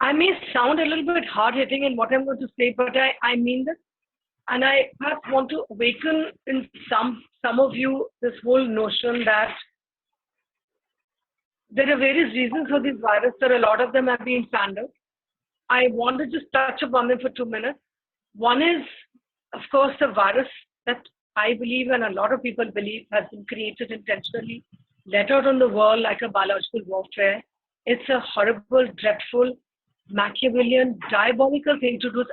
I may sound a little bit hard hitting in what I'm going to say, but I mean this. And I perhaps want to awaken in some of you this whole notion that there are various reasons for this virus, that a lot of them have been pandemic. I want to just touch upon them for 2 minutes. One is, of course, the virus that I believe and a lot of people believe has been created intentionally, let out on the world like a biological warfare. It's a horrible, dreadful, Machiavellian, diabolical thing to do. It's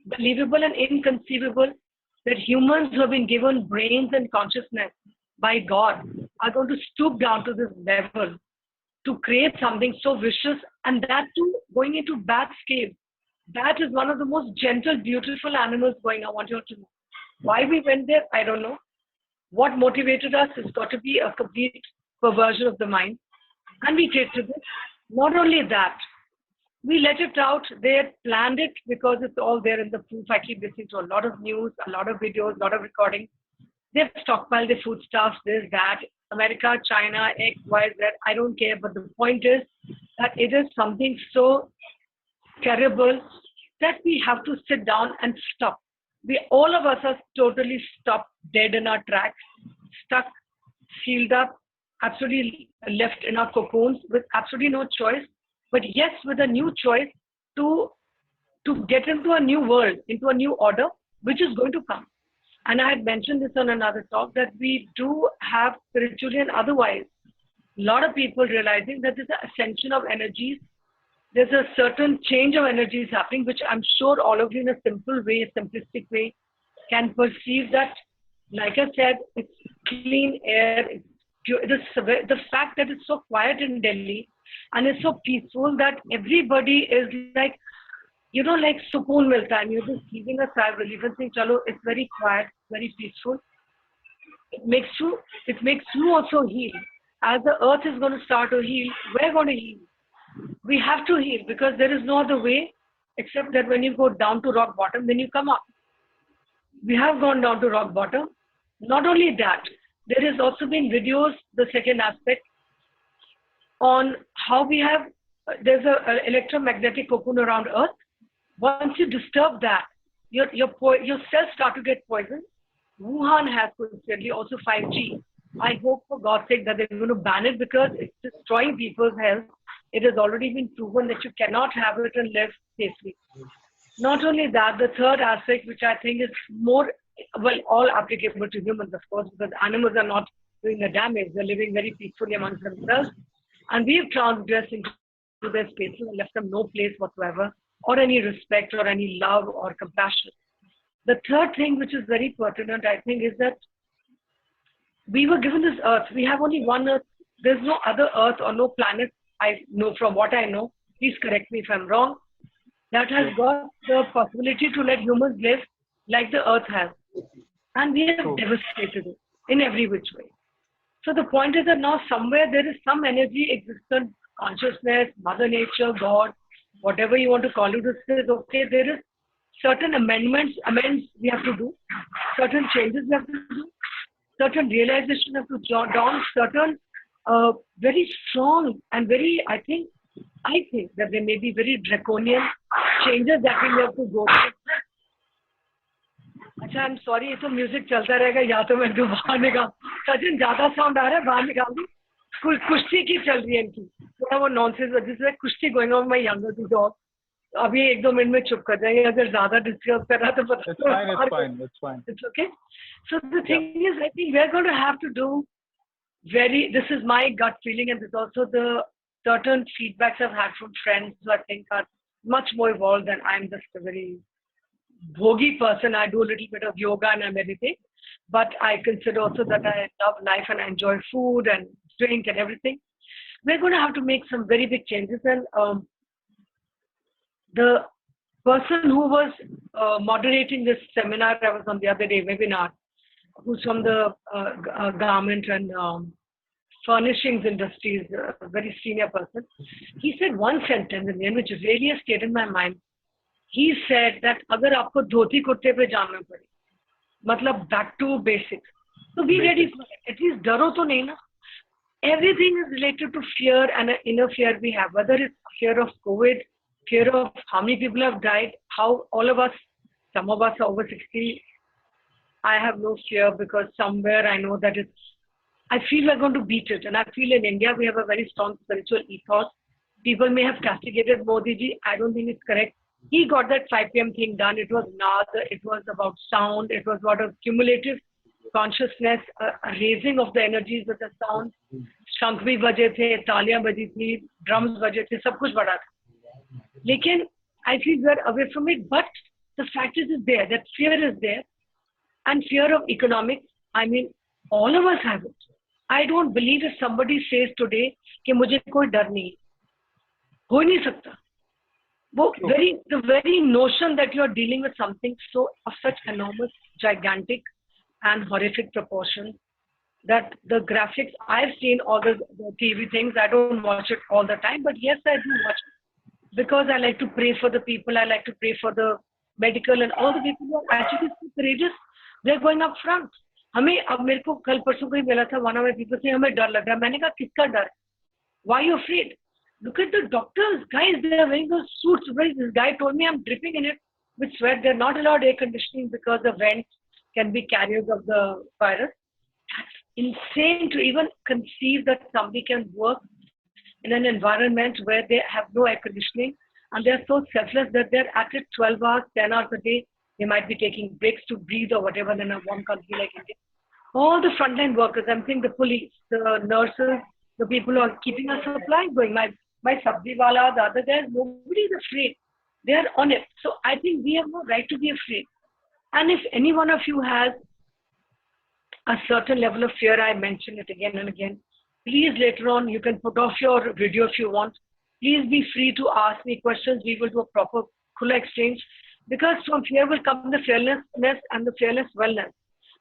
unbelievable and inconceivable that humans who have been given brains and consciousness by God are going to stoop down to this level to create something so vicious, and that too going into bat scale. Bat is one of the most gentle, beautiful animals going. I want you all to know. Why we went there, I don't know. What motivated us has got to be a complete perversion of the mind. And we created it. Not only that, we let it out. They had planned it because it's all there in the proof. I keep listening to a lot of news, a lot of videos, a lot of recording. They've stockpiled the foodstuffs, this, that, America, China, X, Y, Z. I don't care. But the point is that it is something so terrible that we have to sit down and stop. We all of us are totally stopped, dead in our tracks, stuck, sealed up, absolutely left in our cocoons with absolutely no choice. But yes, with a new choice to get into a new world, into a new order, which is going to come. And I had mentioned this on another talk that we do have spiritually and otherwise a lot of people realizing that there's an ascension of energies. There's a certain change of energies happening, which I'm sure all of you in a simple way, a simplistic way, can perceive that. Like I said, it's clean air. The fact that it's so quiet in Delhi and it's so peaceful that everybody is like, like sukoon milta hai. You're just giving a sigh of relief and saying, chalo, it's very quiet, very peaceful. It makes you also heal. As the earth is going to start to heal, we're going to heal. We have to heal because there is no other way except that when you go down to rock bottom, then you come up. We have gone down to rock bottom. Not only that, there has also been videos, the second aspect, on how we have, there's an electromagnetic cocoon around Earth. Once you disturb that, your cells start to get poisoned. Wuhan has coincidentally also 5G. I hope for God's sake that they're going to ban it because it's destroying people's health. It has already been proven that you cannot have it and live safely. Not only that, the third aspect, which I think is more, well, all applicable to humans, of course, because animals are not doing the damage. They're living very peacefully amongst themselves. And we've transgressed into their spaces and left them no place whatsoever, or any respect, or any love, or compassion. The third thing, which is very pertinent, I think, is that we were given this earth. We have only one earth. There's no other earth or no planet, I know from what I know. Please correct me if I'm wrong. That has got the possibility to let humans live like the earth has. And we have devastated it in every which way. So the point is that now somewhere there is some energy, existent consciousness, Mother Nature, God, whatever you want to call it, says, okay, there is certain amends we have to do, certain changes we have to do, certain realization we have to dawn, certain very strong and very, I think that there may be very draconian changes that we have to go through. अच्छा, I'm sorry, ये तो music चलता रहेगा या तो मैं तो बाहर निकाल. सचिन ज्यादा साउंड आ रहा है, बाहर निकाल दूं. कुश्ती की चल रही है इनकी, थोड़ा वो नॉनसेंस. जिस वक्त कुश्ती going on my younger to dog. अभी 1-2 मिनट में चुप कर जाएंगे अगर ज्यादा डिस्टर्ब कर रहा तो पता. It's fine. It's okay. So the thing is, I think we're going to have to do this is my gut feeling, and this is also the certain feedbacks I've had from friends who I think are much more evolved than I'm just a very bhogi person. I do a little bit of yoga and I meditate, but I consider also that I love life and I enjoy food and drink and everything. We're going to have to make some very big changes, and the person who was moderating this seminar I was on the other day, webinar, who's from the garment and furnishings industries, a very senior person, he said one sentence in the end which really has stayed in my mind. He said that अगर आपको धोती कुर्ते पे जाना पड़े, मतलब back to basics, so be ready for it. At least डरो तो नहीं ना. Everything is related to fear and an inner fear we have, whether it's fear of COVID, fear of how many people have died, how all of us, some of us are over 60. I have no fear because somewhere I know that I feel we're going to beat it. And I feel in India, we have a very strong spiritual ethos. People may have castigated Modi ji. I don't think it's correct. He got that 5 p.m. thing done. It was Naad, it was about sound, it was about a cumulative consciousness, a raising of the energies with the sound. शंख भी बजे थे, तालियां बजी थी, drums बजे थे, सब कुछ बड़ा था. लेकिन I feel we are away from it, but the fact is there, that fear is there. And fear of economics, I mean, all of us have it. I don't believe if somebody says today कि मुझे कोई डर नहीं, हो नहीं सकता. The very notion that you are dealing with something so of such enormous, gigantic, and horrific proportions that the graphics, I've seen all the TV things. I don't watch it all the time, but yes, I do watch it because I like to pray for the people. I like to pray for the medical and all the people who are actually so courageous. They're going up front. हमें अब मेरे को कल परसों को ही मिला था one of my people से हमें डर लग रहा है. मैंने कहा किसका डर? Why are you afraid? Look at the doctors, guys. They are wearing those suits. This guy told me I'm dripping in it with sweat. They're not allowed air conditioning because the vents can be carriers of the virus. That's insane to even conceive that somebody can work in an environment where they have no air conditioning and they're so selfless that they're at it 12 hours, 10 hours a day. They might be taking breaks to breathe or whatever in a warm country like India. All the frontline workers, I'm saying the police, the nurses, the people who are keeping our supply going, my sabzi wala, the other guys, nobody is afraid. They are on it. So I think we have no right to be afraid. And if any one of you has a certain level of fear, I mention it again and again, please later on, you can put off your video if you want. Please be free to ask me questions. We will do a proper khula exchange because from fear will come the fearlessness and the fearless wellness.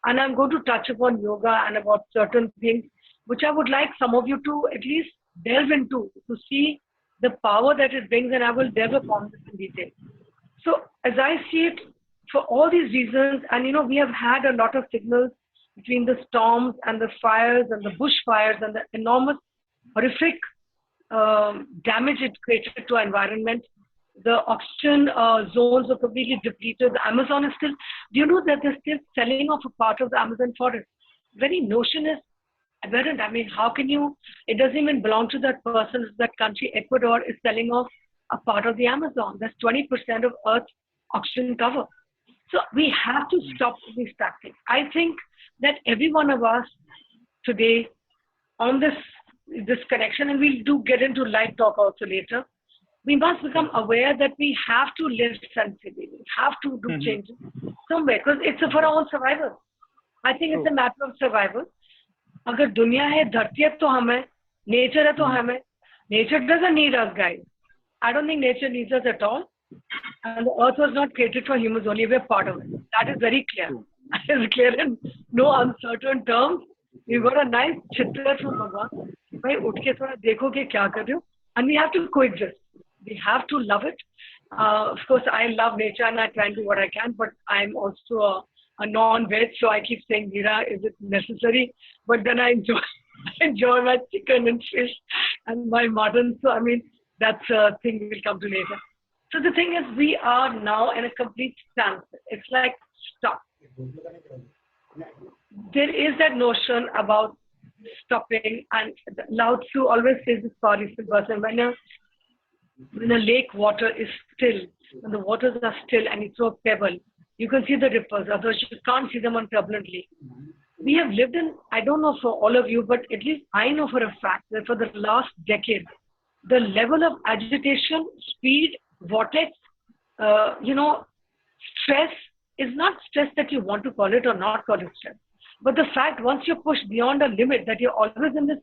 And I'm going to touch upon yoga and about certain things which I would like some of you to at least delve into to see the power that it brings, and I will delve upon this in detail. So as I see it, for all these reasons, and we have had a lot of signals between the storms and the fires and the bushfires and the enormous horrific damage it created to our environment. The oxygen zones are completely depleted. The Amazon is still, do you know that they're still selling off a part of the Amazon forest? Very notion is aberrant. I mean, how can you, it doesn't even belong to that person, that country. Ecuador is selling off a part of the Amazon. That's 20% of Earth's oxygen cover. So we have to stop these tactics. I think that every one of us today on this connection, and we'll do get into light talk also later, we must become aware that we have to live sensibly. We have to do changes somewhere because it's for our own survival. I think it's a matter of survival. अगर दुनिया है, धरती है तो हम है, nature है तो हम है. Nature doesn't need us, guys. I don't think nature needs us at all. And the earth was not created for humans only. We're part of it. That is very clear. That is clear in no uncertain terms. We've got a nice chitra from Bhagwan. भाई उठ के थोड़ा देखो कि क्या कर रहे हो. And we have to coexist. We have to love it. Of course, I love nature and I try and do what I can, but I'm also a non-veg, so I keep saying, Meera, is it necessary? But then I enjoy my chicken and fish and my mutton. So, I mean, that's a thing we'll come to later. So the thing is, we are now in a complete standstill. It's like, stop. There is that notion about stopping, and Lao Tzu always says this powerful person, when a lake water is still, when the waters are still and you throw a pebble, you can see the ripples, otherwise you can't see them on turbulent lake. We have lived in, I don't know for all of you, but at least I know for a fact that for the last decade, the level of agitation, speed, vortex, stress is not stress that you want to call it or not call it stress. But the fact once you're pushed beyond a limit that you're always in this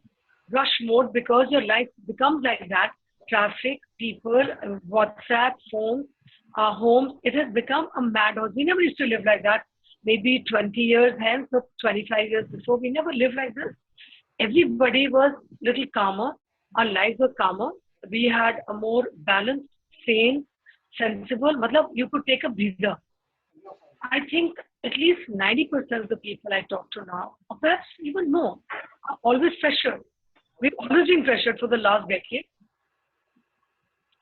rush mode because your life becomes like that, traffic, people, WhatsApp, phones, homes, it has become a madhouse. We never used to live like that. Maybe 20 years hence or 25 years before, we never lived like this. Everybody was a little calmer. Our lives were calmer. We had a more balanced, sane, sensible, you could take a breather. I think at least 90% of the people I talk to now, or perhaps even more, are always pressured. We've always been pressured for the last decade.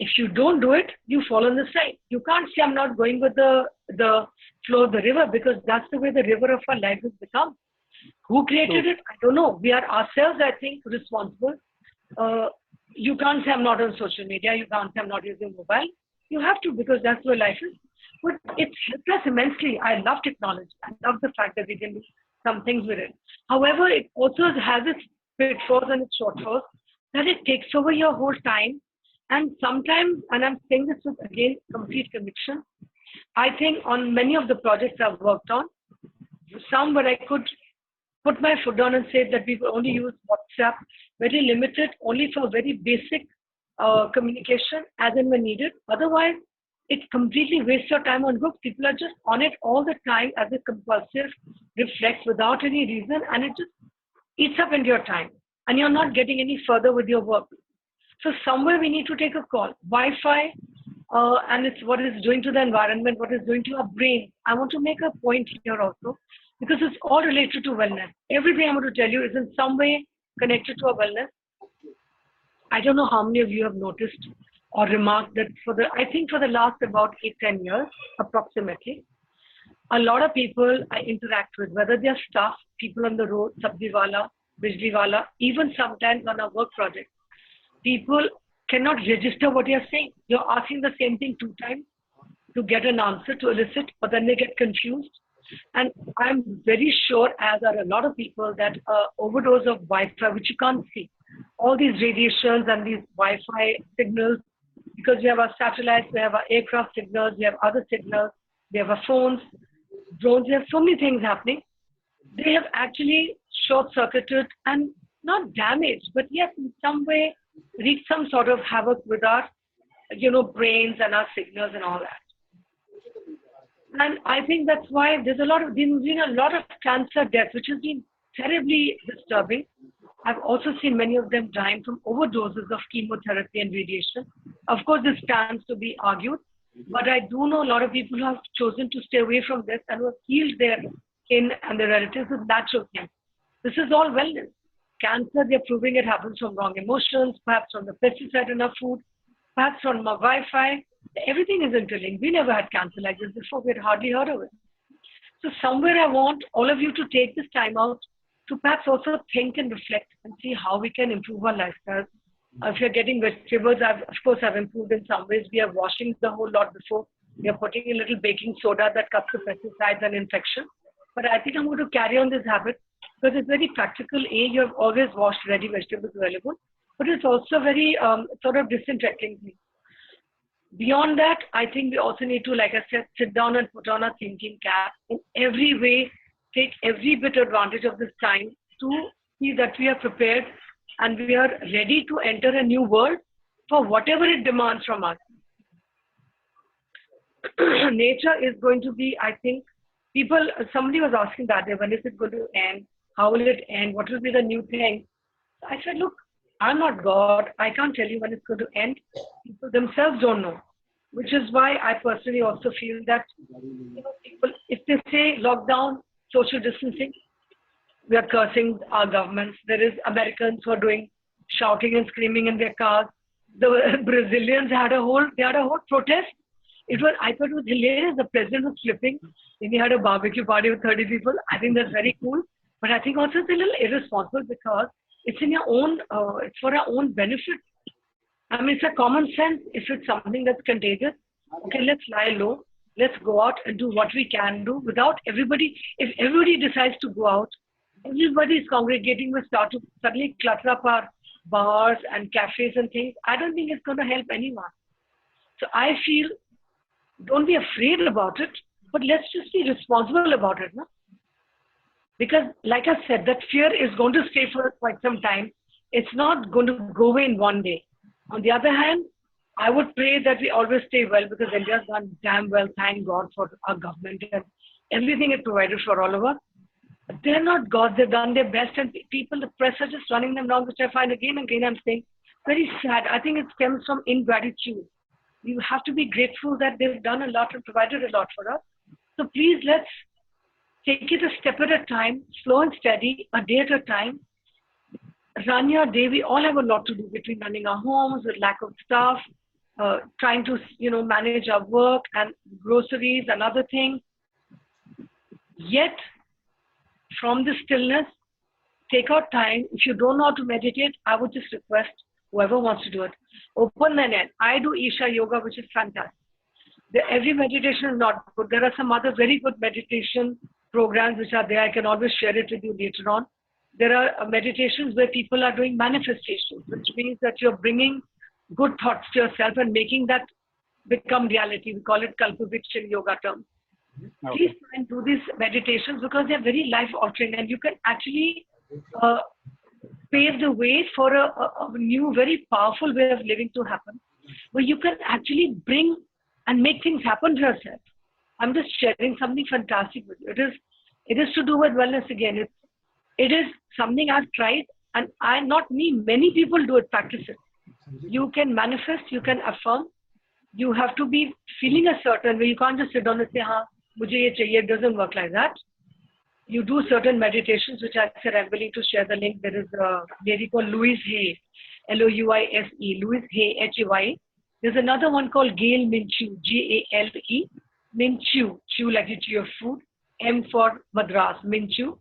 If you don't do it, you fall on the side. You can't say I'm not going with the flow of the river, because that's the way the river of our life has become. Who created it? I don't know. We are ourselves, I think, responsible. You can't say I'm not on social media. You can't say I'm not using mobile. You have to, because that's where life is. But it's helped us immensely. I love technology. I love the fact that we can do some things with it. However, it also has its pitfalls and its shortfalls, that it takes over your whole time. And sometimes, and I'm saying this with, again, complete conviction, I think on many of the projects I've worked on, some where I could put my foot down and say that we will only use WhatsApp, very limited, only for very basic communication as and when needed. Otherwise, it completely wastes your time on groups. People are just on it all the time as a compulsive reflex without any reason, and it just eats up into your time, and you're not getting any further with your work. So somewhere we need to take a call. Wi-Fi, and it's what it's doing to the environment, what it's doing to our brain. I want to make a point here also, because it's all related to wellness. Everything I'm going to tell you is in some way connected to our wellness. I don't know how many of you have noticed or remarked that I think for the last about 8-10 years, approximately, a lot of people I interact with, whether they're staff, people on the road, sabzi wala, bijli wala, even sometimes on a work project, people cannot register what you're saying. You're asking the same thing 2 times to get an answer, to elicit, but then they get confused. And I'm very sure, as are a lot of people, that overdose of Wi-Fi, which you can't see, all these radiations and these Wi-Fi signals, because we have our satellites, we have our aircraft signals, we have other signals, we have our phones, drones, we have so many things happening. They have actually short-circuited and not damaged, but yes, in some way, wreaked some sort of havoc with our, brains and our signals and all that. And I think that's why there's been a lot of cancer deaths, which has been terribly disturbing. I've also seen many of them dying from overdoses of chemotherapy and radiation. Of course, this stands to be argued, but I do know a lot of people who have chosen to stay away from this and who have healed their kin and their relatives with natural things. This is all wellness. Cancer, they're proving it happens from wrong emotions, perhaps from the pesticide in our food, perhaps from our Wi-Fi. Everything is interlinked. We never had cancer like this before. We had hardly heard of it. So somewhere I want all of you to take this time out to perhaps also think and reflect and see how we can improve our lifestyles. If you're getting vegetables, of course, I've improved in some ways. We are washing the whole lot before. We are putting a little baking soda that cuts the pesticides and infection. But I think I'm going to carry on this habit because it's very practical. You have always washed ready vegetables available, but it's also very sort of disinfecting thing. Beyond that, I think we also need to, like I said, sit down and put on a thinking cap in every way, take every bit advantage of this time to see that we are prepared and we are ready to enter a new world for whatever it demands from us. Nature is going to be, I think, somebody was asking that day, when is it going to end? How will it end? What will be the new thing? I said, look, I'm not God. I can't tell you when it's going to end. People themselves don't know, which is why I personally also feel that people, if they say lockdown, social distancing, we are cursing our governments. There is Americans who are doing shouting and screaming in their cars. The Brazilians had a whole protest. I thought it was hilarious. The president was flipping, and he had a barbecue party with 30 people. I think that's very cool. But I think also it's a little irresponsible because it's in your own, it's for our own benefit. I mean, it's a common sense. If it's something that's contagious, okay, let's lie low. Let's go out and do what we can do without everybody. If everybody decides to go out, everybody is congregating, will start to suddenly clutter up our bars and cafes and things. I don't think it's going to help anyone. So I feel, don't be afraid about it, but let's just be responsible about it. No? Because like I said, that fear is going to stay for quite some time. It's not going to go away in one day. On the other hand, I would pray that we always stay well because India's done damn well, thank God for our government and everything it provided for all of us. But they're not gods, they've done their best and people, the press are just running them down, which I find again and again I'm saying, very sad. I think it stems from ingratitude. You have to be grateful that they've done a lot and provided a lot for us. So please let's take it a step at a time, slow and steady, a day at a time. Run your day. We all have a lot to do between running our homes with lack of staff, trying to, manage our work and groceries, another thing. Yet, from the stillness, take out time. If you don't know how to meditate, I would just request whoever wants to do it, open the net. I do Isha Yoga, which is fantastic. Every meditation is not good. There are some other very good meditation programs which are there. I can always share it with you later on. There are meditations where people are doing manifestations, which means that you're bringing good thoughts to yourself and making that become reality. We call it Kalpavriksha in yoga terms. Okay. Please try and do these meditations because they're very life-altering, and you can actually pave the way for a new, very powerful way of living to happen, where you can actually bring and make things happen to yourself. I'm just sharing something fantastic with you. It is to do with wellness again. It is something I've tried, and not me, many people do it, practice it. You can manifest, you can affirm. You have to be feeling a certain way. You can't just sit down and say, "Ha, mujhe ye chahiye." It doesn't work like that. You do certain meditations, which I said I'm willing to share the link. There is a lady called Louise Hay, Louise, Louise Hay, Hay. There's another one called Gail Minchew, Gale, Minchew, chew like you chew your food, M for Madras, Minchew.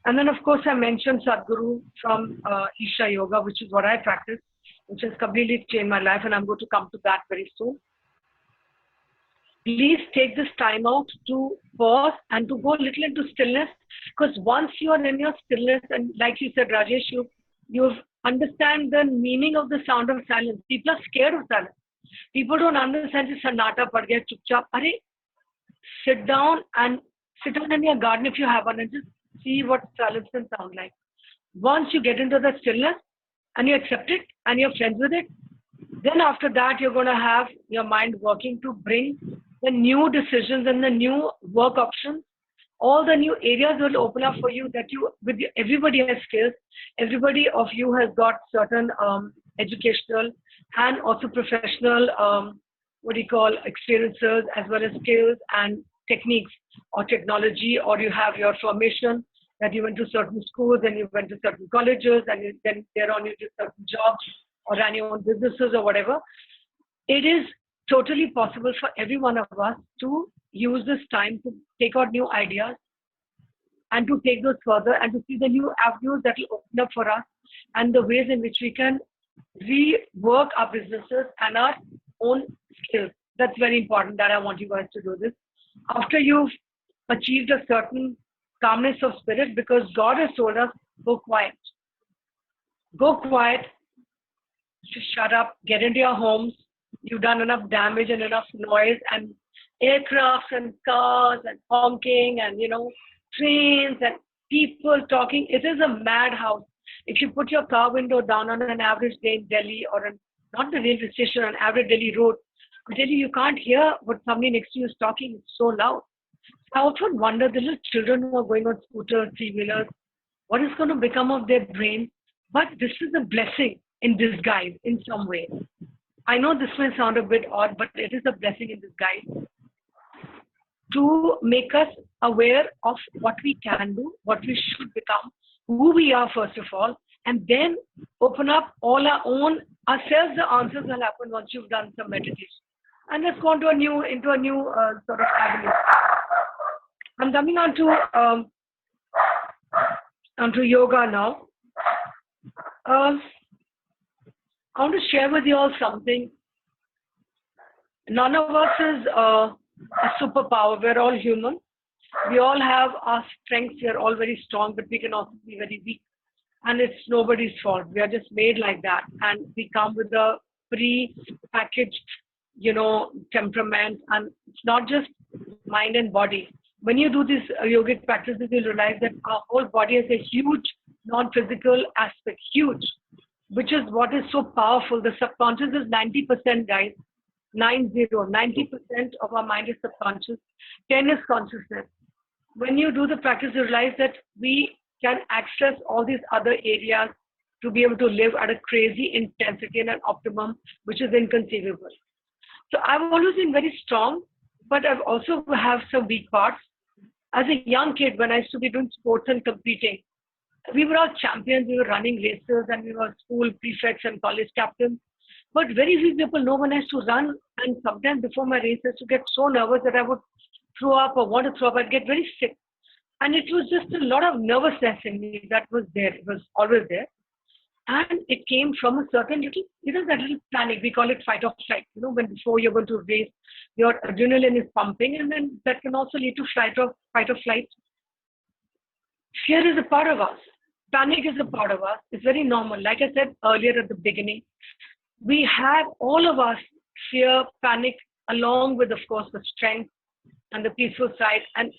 And then, of course, I mentioned Sadhguru from Isha Yoga, which is what I practice, which has completely changed my life, and I'm going to come to that very soon. Please take this time out to pause and to go a little into stillness, because once you are in your stillness, and like you said, Rajesh, you understand the meaning of the sound of silence. People are scared of silence. People don't understand the sannata pad gaya, chupchap. Arey, sit down in your garden if you have one and just see what silence can sound like. Once you get into the stillness and you accept it and you're friends with it, then after that you're going to have your mind working to bring the new decisions and the new work options. All the new areas will open up for you that everybody has skills. Everybody of you has got certain educational and also professional, experiences, as well as skills and techniques or technology, or you have your formation that you went to certain schools and you went to certain colleges and then thereon you did certain jobs or ran your own businesses or whatever. It is totally possible for every one of us to use this time to take out new ideas and to take those further and to see the new avenues that will open up for us and the ways in which we can rework our businesses and our own skills. That's very important that I want you guys to do this. After you've achieved a certain calmness of spirit, because God has told us, go quiet. Go quiet, just shut up, get into your homes. You've done enough damage and enough noise and aircrafts and cars and honking and, trains and people talking. It is a madhouse. If you put your car window down on an average day in Delhi or not the railway station, on an average Delhi road, I tell you can't hear what somebody next to you is talking. It's so loud. I often wonder, the little children who are going on scooters, three-wheelers, what is going to become of their brain? But this is a blessing in disguise in some way. I know this may sound a bit odd, but it is a blessing in disguise to make us aware of what we can do, what we should become, who we are first of all, and then open up all our own ourselves. The answers will happen once you've done some meditation. And let's go into a new sort of avenue. I'm coming onto yoga now. I want to share with you all something. None of us is a superpower. We're all human. We all have our strengths. We are all very strong, but we can also be very weak. And it's nobody's fault. We are just made like that. And we come with a pre-packaged, temperament. And it's not just mind and body. When you do these yogic practices, you'll realize that our whole body has a huge non-physical aspect, huge, which is what is so powerful. The subconscious is 90%, guys. 90% of our mind is subconscious. 10 is consciousness. When you do the practice, you realize that we can access all these other areas to be able to live at a crazy intensity and an optimum, which is inconceivable. So I've always been very strong, but I've also have some weak parts. As a young kid, when I used to be doing sports and competing, we were all champions. We were running races and we were school prefects and college captains. But very few people know when I used to run, and sometimes before my race, I used to get so nervous that I would throw up or want to throw up. I'd get very sick. And it was just a lot of nervousness in me that was there. It was always there. And it came from a certain little, that little panic. We call it fight or flight. When before you're going to race, your adrenaline is pumping, and then that can also lead to fight or flight. Fear is a part of us. Panic is a part of us. It's very normal. Like I said earlier at the beginning, we have all of us fear, panic, along with, of course, the strength and the peaceful side. And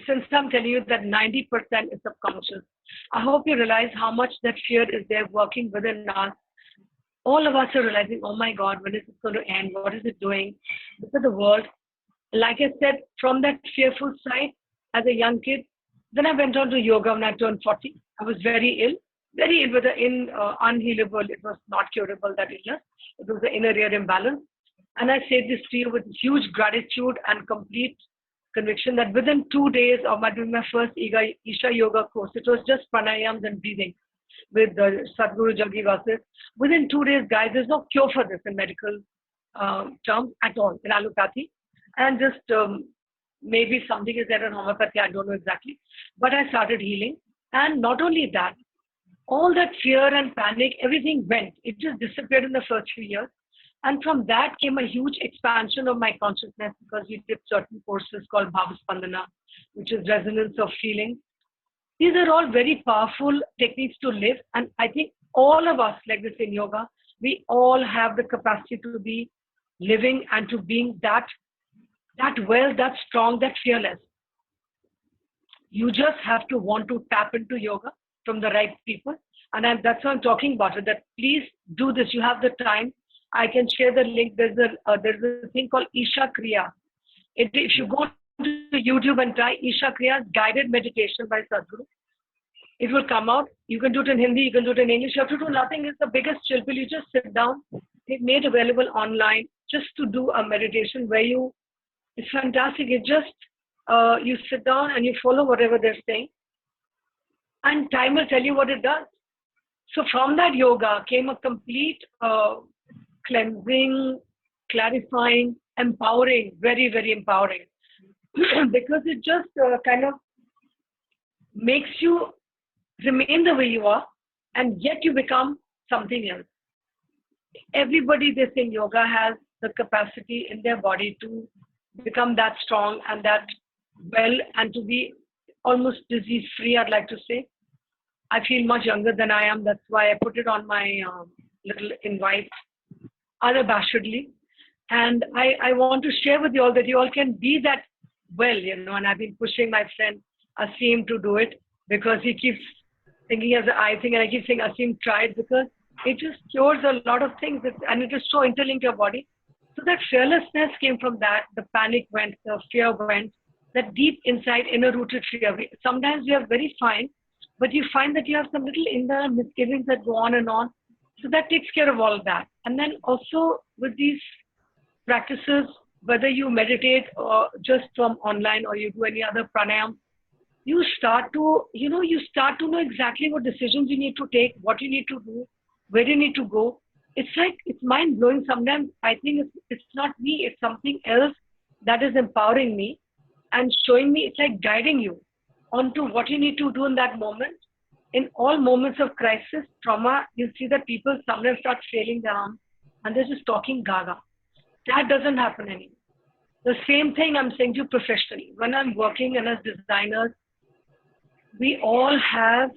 since I'm telling you that 90% is subconscious, I hope you realize how much that fear is there working within us. All of us are realizing, oh my God, when is it going to end? What is it doing? Look at the world. Like I said, from that fearful side as a young kid, then I went on to yoga when I turned 40. I was very ill with an unhealable, it was not curable, that illness. It was the inner ear imbalance. And I say this to you with huge gratitude and complete conviction that within 2 days of doing my first Isha Yoga course, it was just pranayams and breathing with Sadhguru Jaggi Vasif. Within 2 days, guys, there's no cure for this in medical terms at all, in allopathy. And just maybe something is there in homeopathy, I don't know exactly. But I started healing. And not only that, all that fear and panic, everything went. It just disappeared in the first few years. And from that came a huge expansion of my consciousness, because we did certain courses called Bhavaspandana, which is resonance of feeling. These are all very powerful techniques to live. And I think all of us, like this in yoga, we all have the capacity to be living and to being that well, that strong, that fearless. You just have to want to tap into yoga from the right people. And that's why I'm talking about it, that please do this. You have the time. I can share the link. There's a thing called Isha Kriya. If you go to YouTube and try Isha Kriya, guided meditation by Sadhguru, it will come out. You can do it in Hindi, you can do it in English. You have to do nothing. It's the biggest chill pill. You just sit down. It's made available online just to do a meditation where it's fantastic. It just, you sit down and you follow whatever they're saying. And time will tell you what it does. So from that yoga came a complete cleansing, clarifying, empowering, very, very empowering. Because it just kind of makes you remain the way you are, and yet you become something else. Everybody, they say, yoga has the capacity in their body to become that strong and that well, and to be almost disease-free, I'd like to say. I feel much younger than I am. That's why I put it on my little invite unabashedly. And I want to share with you all that you all can be that well, and I've been pushing my friend Asim to do it, because he keeps thinking as I think, and I keep saying, Asim, try it, because it just cures a lot of things, and it is so interlinked to your body. So that fearlessness came from that. The panic went, the fear went, that deep inside inner-rooted fear. Sometimes we are very fine, but you find that you have some little inner misgivings that go on and on. So that takes care of all of that. And then also with these practices, whether you meditate or just from online or you do any other pranayam, you start to know exactly what decisions you need to take, what you need to do, where you need to go. It's mind blowing. Sometimes I think it's not me, it's something else that is empowering me and showing me, it's like guiding you onto what you need to do in that moment. In all moments of crisis, trauma, you see that people sometimes start failing down and they're just talking gaga. That doesn't happen anymore. The same thing I'm saying to you professionally. When I'm working and as designers, we all have,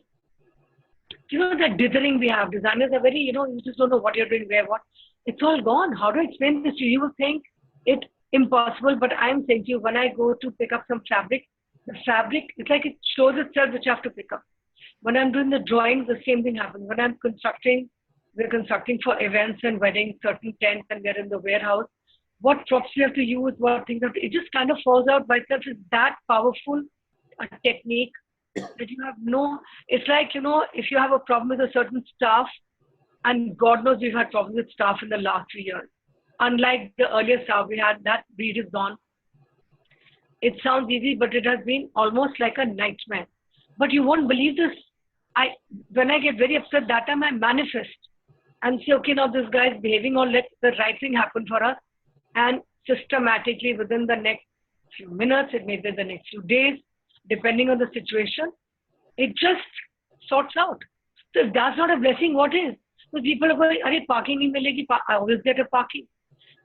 that dithering we have. Designers are very, you just don't know what you're doing, where, what. It's all gone. How do I explain this to you? You will think it impossible, but I'm saying to you, when I go to pick up some fabric, the fabric, it's like it shows itself which I have to pick up. When I'm doing the drawings, the same thing happens. When I'm constructing, we're constructing for events and weddings, certain tents, and we're in the warehouse. What props we have to use, what things have to, it just kind of falls out by itself. It's that powerful a technique that you have it's like, if you have a problem with a certain staff, and God knows we've had problems with staff in the last 3 years. Unlike the earlier staff we had, that breed is gone. It sounds easy, but it has been almost like a nightmare. But you won't believe this. When I get very upset, that time I manifest. and say, okay, now this guy is behaving, or let the right thing happen for us. And systematically within the next few minutes, it may be the next few days, depending on the situation, it just sorts out. So if that's not a blessing, what is? So people are going, "Arey, parking nahi milegi, I always get a parking.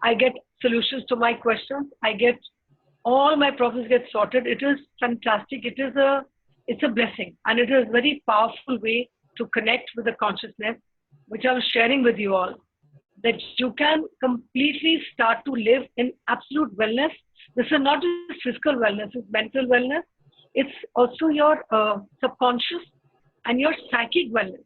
I get solutions to my questions. I get all my problems get sorted." It is fantastic. It's a blessing, and it is a very powerful way to connect with the consciousness, which I'm sharing with you all, that you can completely start to live in absolute wellness. This is not just physical wellness, it's mental wellness. It's also your subconscious and your psychic wellness.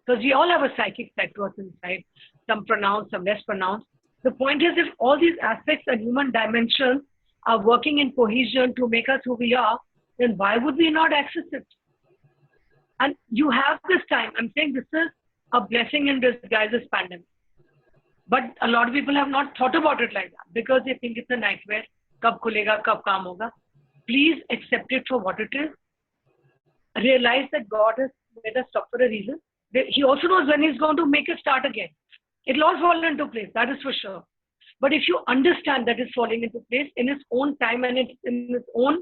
Because we all have a psychic side to us inside, some pronounced, some less pronounced. The point is, if all these aspects and human dimensions are working in cohesion to make us who we are, then why would we not access it? And you have this time. I'm saying this is a blessing in disguise, this pandemic. But a lot of people have not thought about it like that because they think it's a nightmare. Kab khulega, kab kaam hoga. Please accept it for what it is. Realize that God has made us stop for a reason. He also knows when He's going to make it start again. It'll all fall into place, that is for sure. But if you understand that it's falling into place in its own time and in its own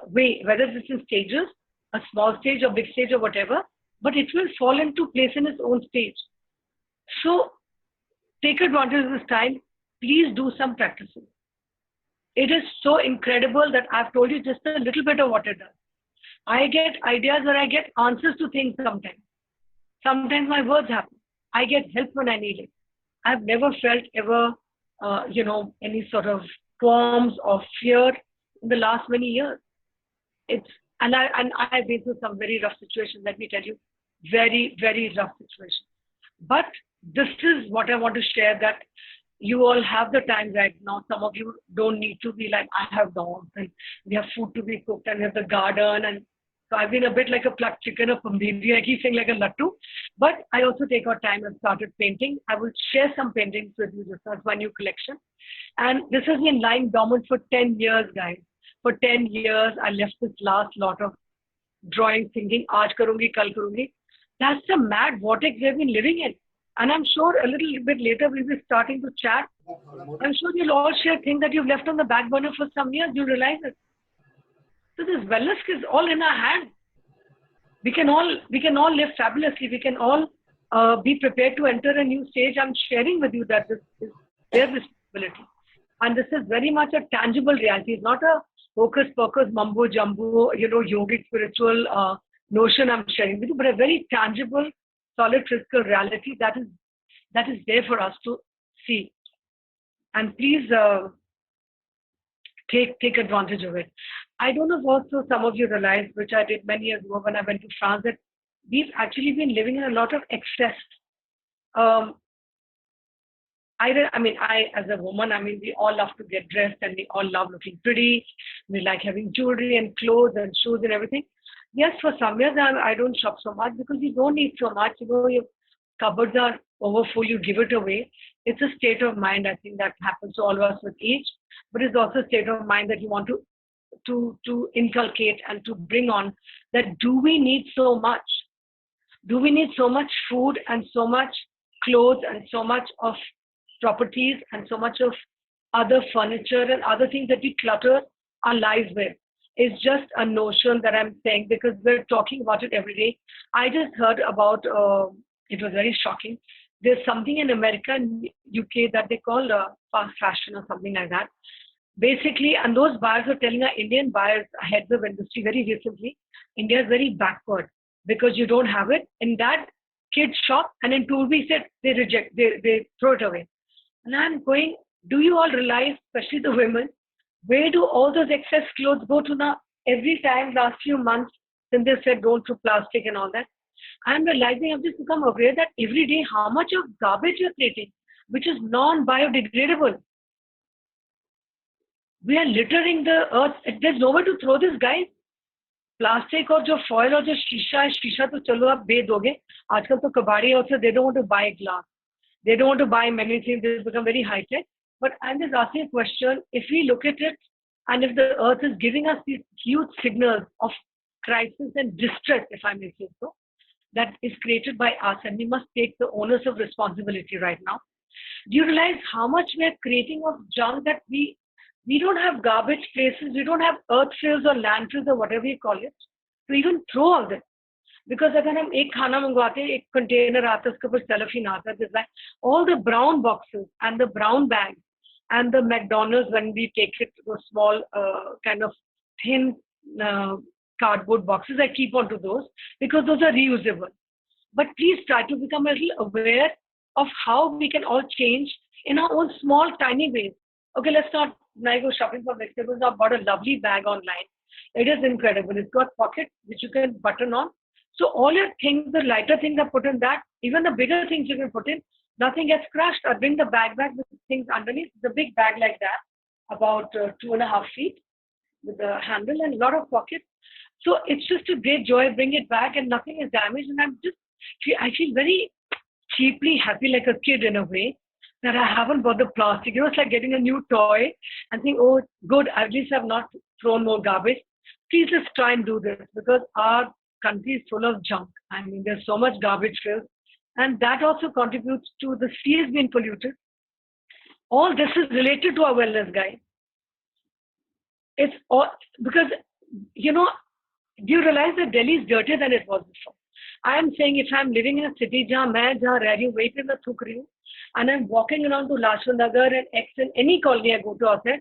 way, whether it's in stages, a small stage or big stage or whatever, but it will fall into place in its own stage. So take advantage of this time. Please do some practicing. It is so incredible that I've told you just a little bit of what it does. I get ideas or I get answers to things sometimes. Sometimes my words happen. I get help when I need it. I've never felt ever, any sort of qualms or fear in the last many years. I've been through some very rough situations. Let me tell you, very, very rough situations. But this is what I want to share, that you all have the time right now. Some of you don't need to be like, I have dogs and we have food to be cooked and we have the garden. And so I've been a bit like a plucked chicken or pambiri. I keep saying like a lattu. But I also take our time and started painting. I will share some paintings with you. This is my new collection. And this has been lying dormant for 10 years, guys. For 10 years, I left this last lot of drawing, thinking, aaj karungi, kal karungi. That's the mad vortex we've been living in. And I'm sure a little bit later we'll be starting to chat. I'm sure you'll all share things that you've left on the back burner for some years. You'll realize it. So this wellness is all in our hands. We can all live fabulously. We can all be prepared to enter a new stage. I'm sharing with you that this is their responsibility. And this is very much a tangible reality. It's not a hocus pocus, mumbo jumbo, yogic spiritual notion I'm sharing with you, but a very tangible, solid physical reality that is there for us to see. And please take advantage of it. I don't know if also some of you realize, which I did many years ago when I went to France, that we've actually been living in a lot of excess. I, as a woman, we all love to get dressed and we all love looking pretty. We like having jewelry and clothes and shoes and everything. Yes, for some years I don't shop so much because you don't need so much. Your cupboards are overfull, you give it away. It's a state of mind, I think, that happens to all of us with age. But it's also a state of mind that you want to inculcate and to bring on, that do we need so much? Do we need so much food and so much clothes and so much of properties and so much of other furniture and other things that we clutter our lives with? It's just a notion that I'm saying because we're talking about it every day. I just heard about, it was very shocking. There's something in America and UK that they call fast fashion or something like that. Basically, and those buyers are telling our Indian buyers, heads of industry very recently, India is very backward because you don't have it in that kids shop, and in 2 weeks they reject, they throw it away. And I'm going, do you all realize, especially the women, where do all those excess clothes go to now? Every time last few months, since they said don't throw plastic and all that, I'm realizing I've just become aware that every day how much of garbage you're creating, which is non-biodegradable. We are littering the earth. There's nowhere to throw this, guys. Plastic or jo foil or jo shisha to chalo aap be doge. Aajkal to kabadi also, they don't want to buy glass. They don't want to buy many things. They become very high-tech. But I'm just asking a question. If we look at it, and if the earth is giving us these huge signals of crisis and distress, if I may say so, that is created by us, and we must take the onus of responsibility right now. Do you realize how much we are creating of junk that we don't have garbage places, we don't have earth fills or landfills or whatever you call it, to even throw all this. Because अगर हम एक खाना मंगवाते हैं, एक container आता है, उसके ऊपर cellophane आता है, like all the brown boxes and the brown bags and the McDonald's when we take it to small kind of thin cardboard boxes, I keep on to those because those are reusable. But please try to become a little aware of how we can all change in our own small, tiny ways. Okay, let's not, when I go shopping for vegetables, I've bought a lovely bag online. It is incredible. It's got pockets which you can button on. So all your things, the lighter things are put in that. Even the bigger things you can put in, nothing gets crushed. I bring the bag back with things underneath. It's a big bag like that, about 2.5 feet with a handle and a lot of pockets. So it's just a great joy. Bring it back and nothing is damaged. And I feel very cheaply happy, like a kid in a way, that I haven't bought the plastic. You know, it's like getting a new toy and think, oh, good, at least I've not thrown more garbage. Please just try and do this because our country is full of junk. I mean, there's so much garbage filled, and that also contributes to the seas being polluted. All this is related to our wellness, guys. It's all because, you know, do you realize that Delhi is dirtier than it was before? I am saying if I'm living in a city जहाँ मैं जहाँ रह रही हूँ वहीं पे मैं थूक रही हूँ, and I'm walking around to Lajpat Nagar and X and any colony I go to outside,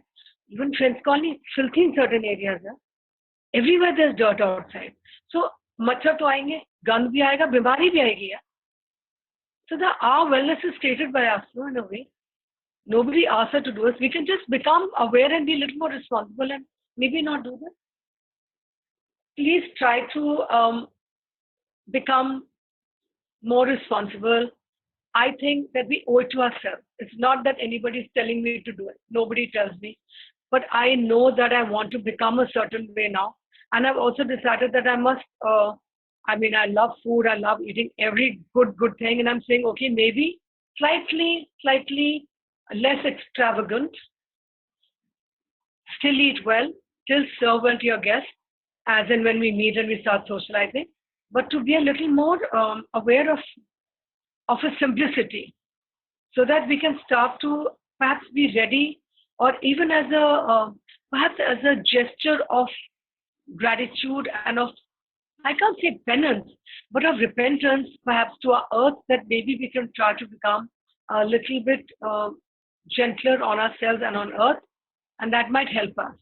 even Friends Colony, filthy in certain areas. Everywhere there's dirt outside. So मच्छर तो आएंगे, गंद भी आएगा, बीमारी भी आएगी यार. So our wellness is created by us, no, in a way. Nobody asks us to do it. We can just become aware and be a little more responsible and maybe not do this. Please try to become more responsible. I think that we owe it to ourselves. It's not that anybody is telling me to do it. Nobody tells me. But I know that I want to become a certain way now. And I've also decided that I must, I mean, I love food. I love eating every good thing. And I'm saying, okay, maybe slightly less extravagant. Still eat well. Still serve well to your guests, as in when we meet and we start socializing. But to be a little more aware of a simplicity, so that we can start to perhaps be ready, or even as a perhaps as a gesture of gratitude and of, I can't say penance, but of repentance perhaps to our earth, that maybe we can try to become a little bit gentler on ourselves and on earth, and that might help us.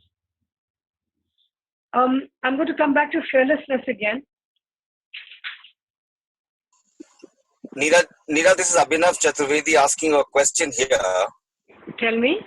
I'm going to come back to fearlessness again. Neera, this is Abhinav Chaturvedi asking a question here. Tell me.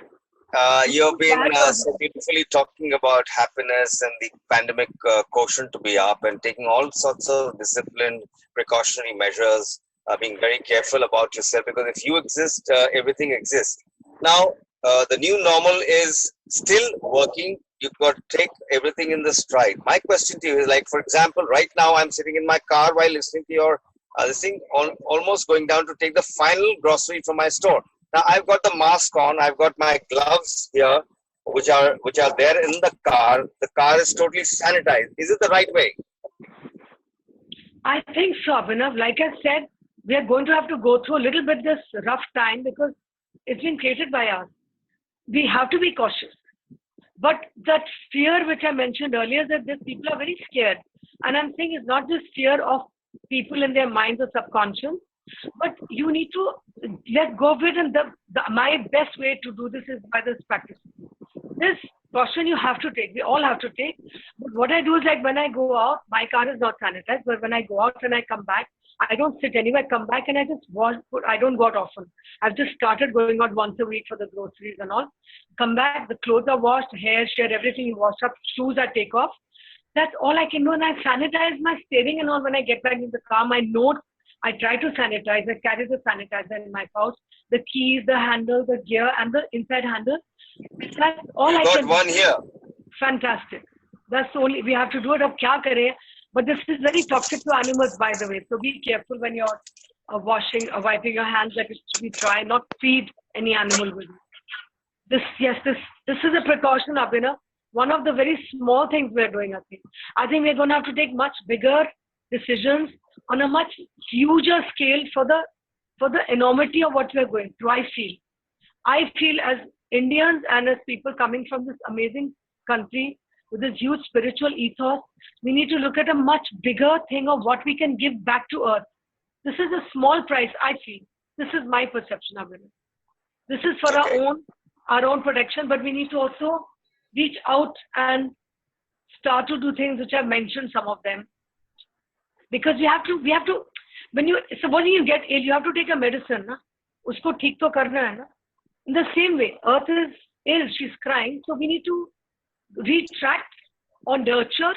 You've been so beautifully talking about happiness and the pandemic quotient to be up and taking all sorts of disciplined precautionary measures, being very careful about yourself, because if you exist, everything exists. Now, the new normal is still working. You've got to take everything in the stride. My question to you is, like, for example, right now I'm sitting in my car while listening to your this thing, almost going down to take the final grocery from my store. Now I've got the mask on, I've got my gloves here, which are there in the car. The car is totally sanitized. Is it the right way? I think so, Abhinav. Like I said, we are going to have to go through a little bit this rough time because it's been created by us. We have to be cautious. But that fear which I mentioned earlier, that these people are very scared. And I'm saying it's not just fear of people in their minds or subconscious, but you need to let go of it. And my best way to do this is by this practice. This caution you have to take. We all have to take. But what I do is, like, when I go out, my car is not sanitized, but when I go out and I come back, I don't sit anywhere. I come back and I just wash. I don't go out often. I've just started going out once a week for the groceries and all. Come back, the clothes are washed, hair, shirt, everything is washed up, shoes I take off. That's all I can do. And I sanitize my steering and all when I get back in the car. My notes, I try to sanitize. I carry the sanitizer in my pouch. The keys, the handle, the gear, and the inside handle. That's all I can do. Got one here. Fantastic. That's only, we have to do it. Ab kya kare? But this is very toxic to animals, by the way. So be careful when you're washing or wiping your hands. Like, we try not feed any animal with it. This is a precaution, Abhinav. One of the very small things we're doing, I think. I think we're going to have to take much bigger decisions on a much huger scale for the enormity of what we are going through. I feel as Indians and as people coming from this amazing country with this huge spiritual ethos, we need to look at a much bigger thing of what we can give back to Earth. This is a small price, I feel. This is my perception of it. This is for our own protection, but we need to also reach out and start to do things which I've mentioned, some of them. Because we have to, when you get ill, you have to take a medicine, na? Usko theek to karna hai, na? In the same way, Earth is ill, she's crying, so we need to retract or nurture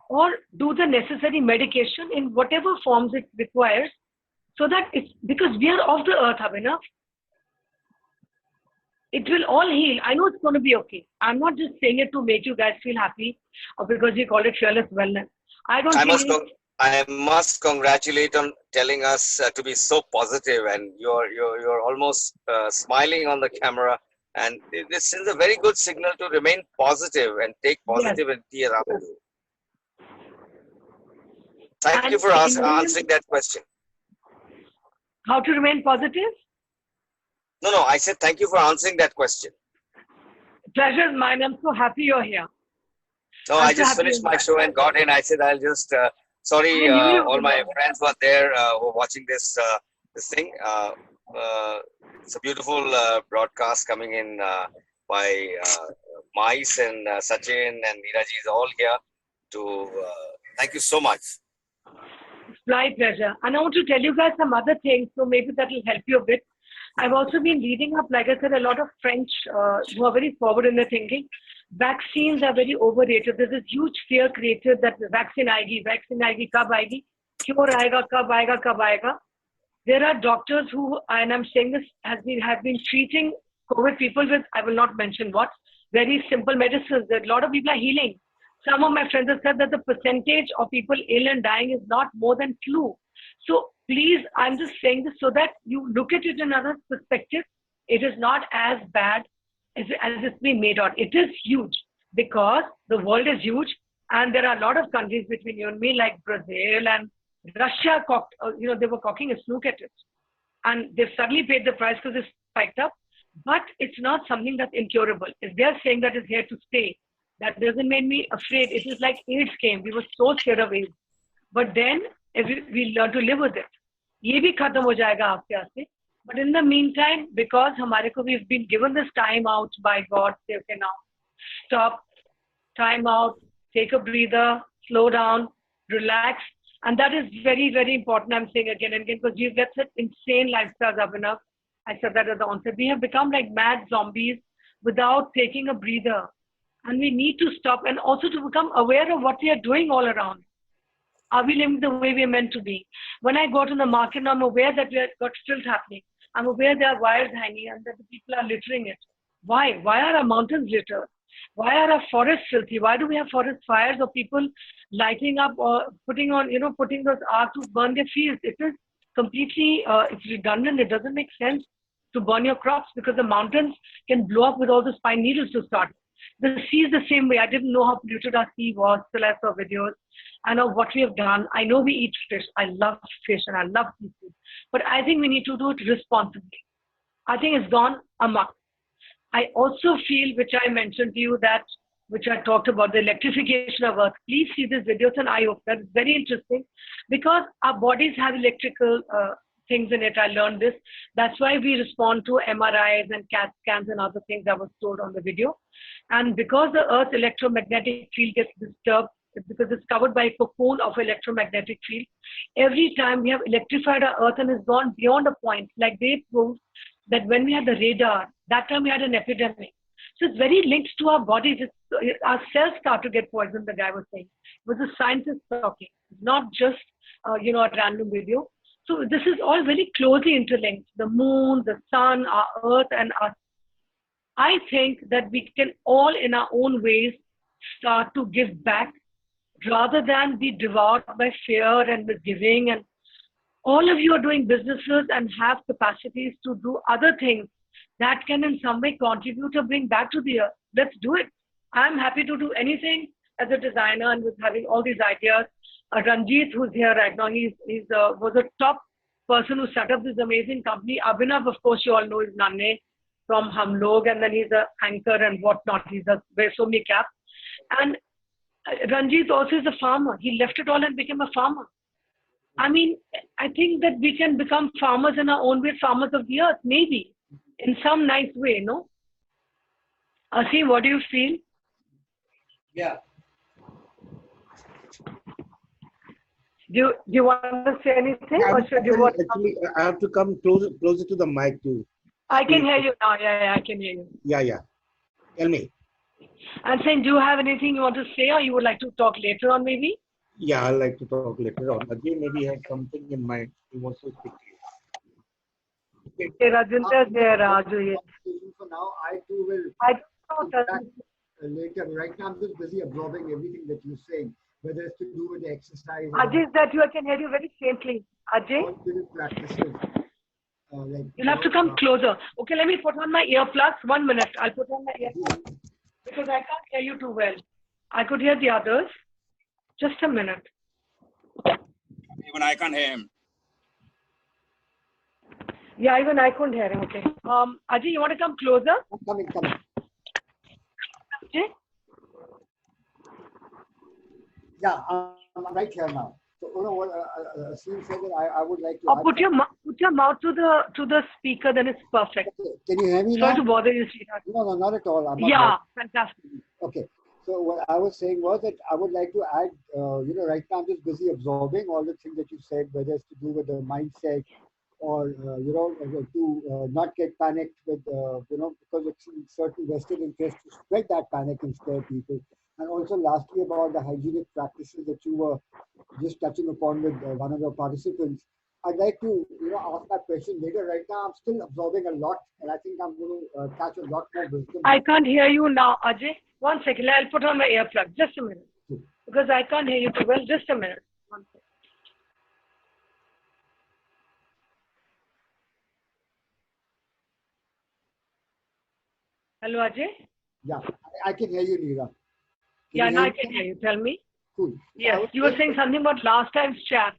or do the necessary medication in whatever forms it requires, so that it's, because we are of the Earth, Abhinav, it will all heal. I know it's going to be okay. I'm not just saying it to make you guys feel happy or because you call it fearless wellness. I must congratulate on telling us to be so positive, and you're almost smiling on the camera, and this is a very good signal to remain positive and take positivity around you. Thank you for answering that question. How to remain positive? No, I said thank you for answering that question. Pleasure is mine. I'm so happy you're here. No, I just finished my show and got in. I said I'll just, sorry, all my friends were there who were watching this thing. It's a beautiful broadcast coming in by Mais and Sachin and Neeraji is all here to, thank you so much. It's my pleasure. And I want to tell you guys some other things, so maybe that will help you a bit. I've also been reading up, like I said, a lot of French who are very forward in their thinking. Vaccines are very overrated. There's this huge fear created that vaccine aayegi, kab aayegi, cure aayega, kab aayega. There are doctors who, and I'm saying this, have been treating COVID people with, I will not mention what, very simple medicines. That a lot of people are healing. Some of my friends have said that the percentage of people ill and dying is not more than flu. So please, I'm just saying this so that you look at it in another perspective. It is not as bad as it's been made out. It is huge because the world is huge and there are a lot of countries between you and me like Brazil and Russia, they were cocking a snook at it. And they've suddenly paid the price because it's spiked up. But it's not something that's incurable. If they're saying that it's here to stay, that doesn't make me afraid. It is like AIDS came. We were so scared of AIDS. But then we learn to live with it. ये भी खत्म हो जाएगा आस्ते आस्ते. But in the meantime, because we've been given this time out by God, say, okay, now stop, time out, take a breather, slow down, relax. And that is very, very important. I'm saying again and again, because we've got such insane lifestyles up enough. I said that at the onset. We have become like mad zombies without taking a breather. And we need to stop and also to become aware of what we are doing all around. Are we living the way we are meant to be? When I go to the market, I'm aware that we have got filth happening. I'm aware there are wires hanging and that the people are littering it. Why? Why are our mountains littered? Why are our forests filthy? Why do we have forest fires or people lighting up or putting those arcs to burn their fields? It is completely, it's redundant. It doesn't make sense to burn your crops because the mountains can blow up with all those pine needles to start. The sea is the same way. I didn't know how polluted our sea was till I saw videos. I know what we have done. I know we eat fish. I love fish and I love seafood. But I think we need to do it responsibly. I think it's gone amok. I also feel, which I mentioned to you, that which I talked about, the electrification of Earth. Please see this video. It's an eye-opener. It's very interesting because our bodies have electrical things in it. I learned this. That's why we respond to MRIs and CAT scans and other things that was told on the video. And because the Earth's electromagnetic field gets disturbed, because it's covered by a cocoon of electromagnetic field, every time we have electrified our Earth and it's gone beyond a point, like they proved that when we had the radar, that time we had an epidemic. So it's very linked to our bodies. Our cells start to get poisoned, the guy was saying. It was a scientist talking, not just a random video. So this is all very closely interlinked. The moon, the sun, our Earth, and us. I think that we can all in our own ways start to give back rather than be devoured by fear and misgiving. And all of you are doing businesses and have capacities to do other things that can in some way contribute or bring back to the Earth. Let's do it. I'm happy to do anything as a designer and was having all these ideas. Ranjit, who's here right now, was a top person who set up this amazing company. Abhinav, of course, you all know is Nanne from Hum Log, and then he's an anchor and whatnot. Wears so many caps. And Ranjit also is a farmer. He left it all and became a farmer. I mean, I think that we can become farmers in our own way, farmers of the earth, maybe, in some nice way, no? Asim, what do you feel? Yeah. Do you want to say anything, or should you want? Actually, I have to come closer to the mic too. I can hear you now. Yeah, I can hear you. Yeah. Tell me. I'm saying, do you have anything you want to say, or you would like to talk later on, maybe? Yeah, I'd like to talk later on. Ajay maybe has something in mind. He wants to speak to you. Okay, Rajinder is there, Raju. For now, I too will. I don't know. Later. Right now, I'm just busy absorbing everything that you're saying, whether it's to do with the exercise. Ajay, is that you? I can hear you very faintly. Ajay? All different practices. You'll have to come closer. Okay, let me put on my earplugs. 1 minute. I'll put on my earplugs because I can't hear you too well. I could hear the others. Just a minute. Even I can't hear him. Yeah, even I couldn't hear him. Okay. Ajay, you want to come closer? I'm coming. Ajay? Yeah, I'm right here now. So, you know what? Asim said that I would like to. Or put your mouth to the speaker. Then it's perfect. Okay. Can you hear me Sorry now? to bother you, sweetheart. No, not at all. I'm not Yeah, fantastic. Okay. So what I was saying was that I would like to add, right now I'm just busy absorbing all the things that you said, whether it's to do with the mindset or, to not get panicked with, because it's in certain vested interest to spread that panic and scare people. And also lastly about the hygienic practices that you were just touching upon with one of the participants. I'd like to, ask that question later. Right now, I'm still absorbing a lot, and I think I'm going to catch a lot more wisdom. I can't hear you now, Ajay. 1 second. I'll put on my earplug. Just a minute. Because I can't hear you too well. Just a minute. 1 second. Hello, Ajay? Yeah, I can hear you, Neera. Yeah, now I can hear you. Tell me. Cool. Yes, you were saying something about last time's chat.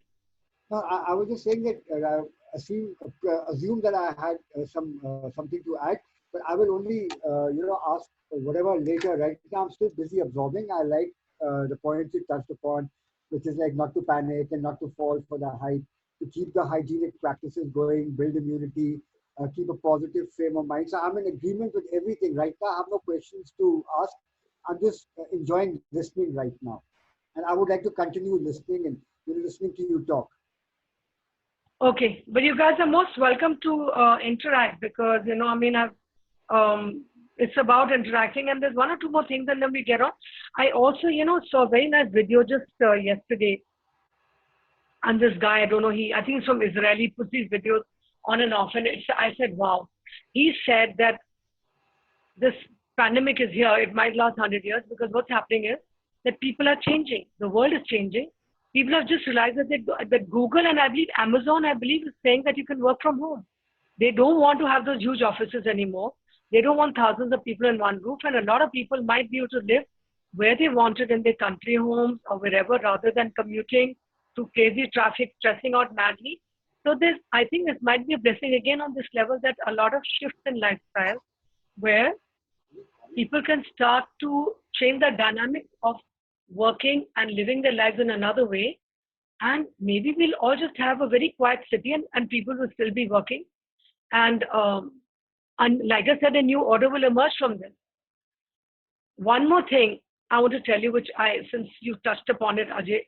No, I was just saying that assume that I had something to add, but I will only ask whatever later. Right now, I'm still busy absorbing. I like the points you touched upon, which is like not to panic and not to fall for the hype, to keep the hygienic practices going, build immunity, keep a positive frame of mind. So I'm in agreement with everything. Right now, I have no questions to ask. I'm just enjoying listening right now, and I would like to continue listening and listening to you talk. Okay, but you guys are most welcome to interact because, it's about interacting, and there's 1 or 2 more things and then we get on. I also, saw a very nice video just yesterday. And this guy, I don't know, I think he's from Israel, he puts these videos on and off. And I said, wow. He said that this pandemic is here. It might last 100 years because what's happening is that people are changing. The world is changing. People have just realized that Google and I believe Amazon, is saying that you can work from home. They don't want to have those huge offices anymore. They don't want thousands of people in one roof. And a lot of people might be able to live where they wanted in their country homes or wherever rather than commuting to crazy traffic, stressing out madly. So I think this might be a blessing again on this level that a lot of shifts in lifestyle where people can start to change the dynamic of working and living their lives in another way. And maybe we'll all just have a very quiet city and people will still be working. And like I said, a new order will emerge from this. One more thing I want to tell you, since you touched upon it, Ajay,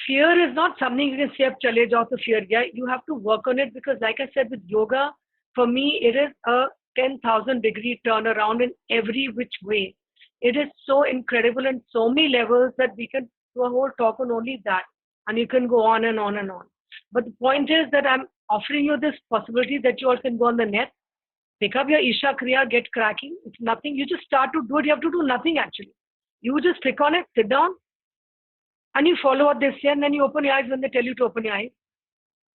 fear is not something you can say, "Ab chale jao to fear gaya." You have to work on it because, like I said, with yoga, for me, it is a 10,000 degree turnaround in every which way. It is so incredible in so many levels that we can do a whole talk on only that. And you can go on and on and on. But the point is that I'm offering you this possibility that you all can go on the net, pick up your Isha Kriya, get cracking. It's nothing. You just start to do it. You have to do nothing actually. You just click on it, sit down, and you follow what they say, and then you open your eyes when they tell you to open your eyes.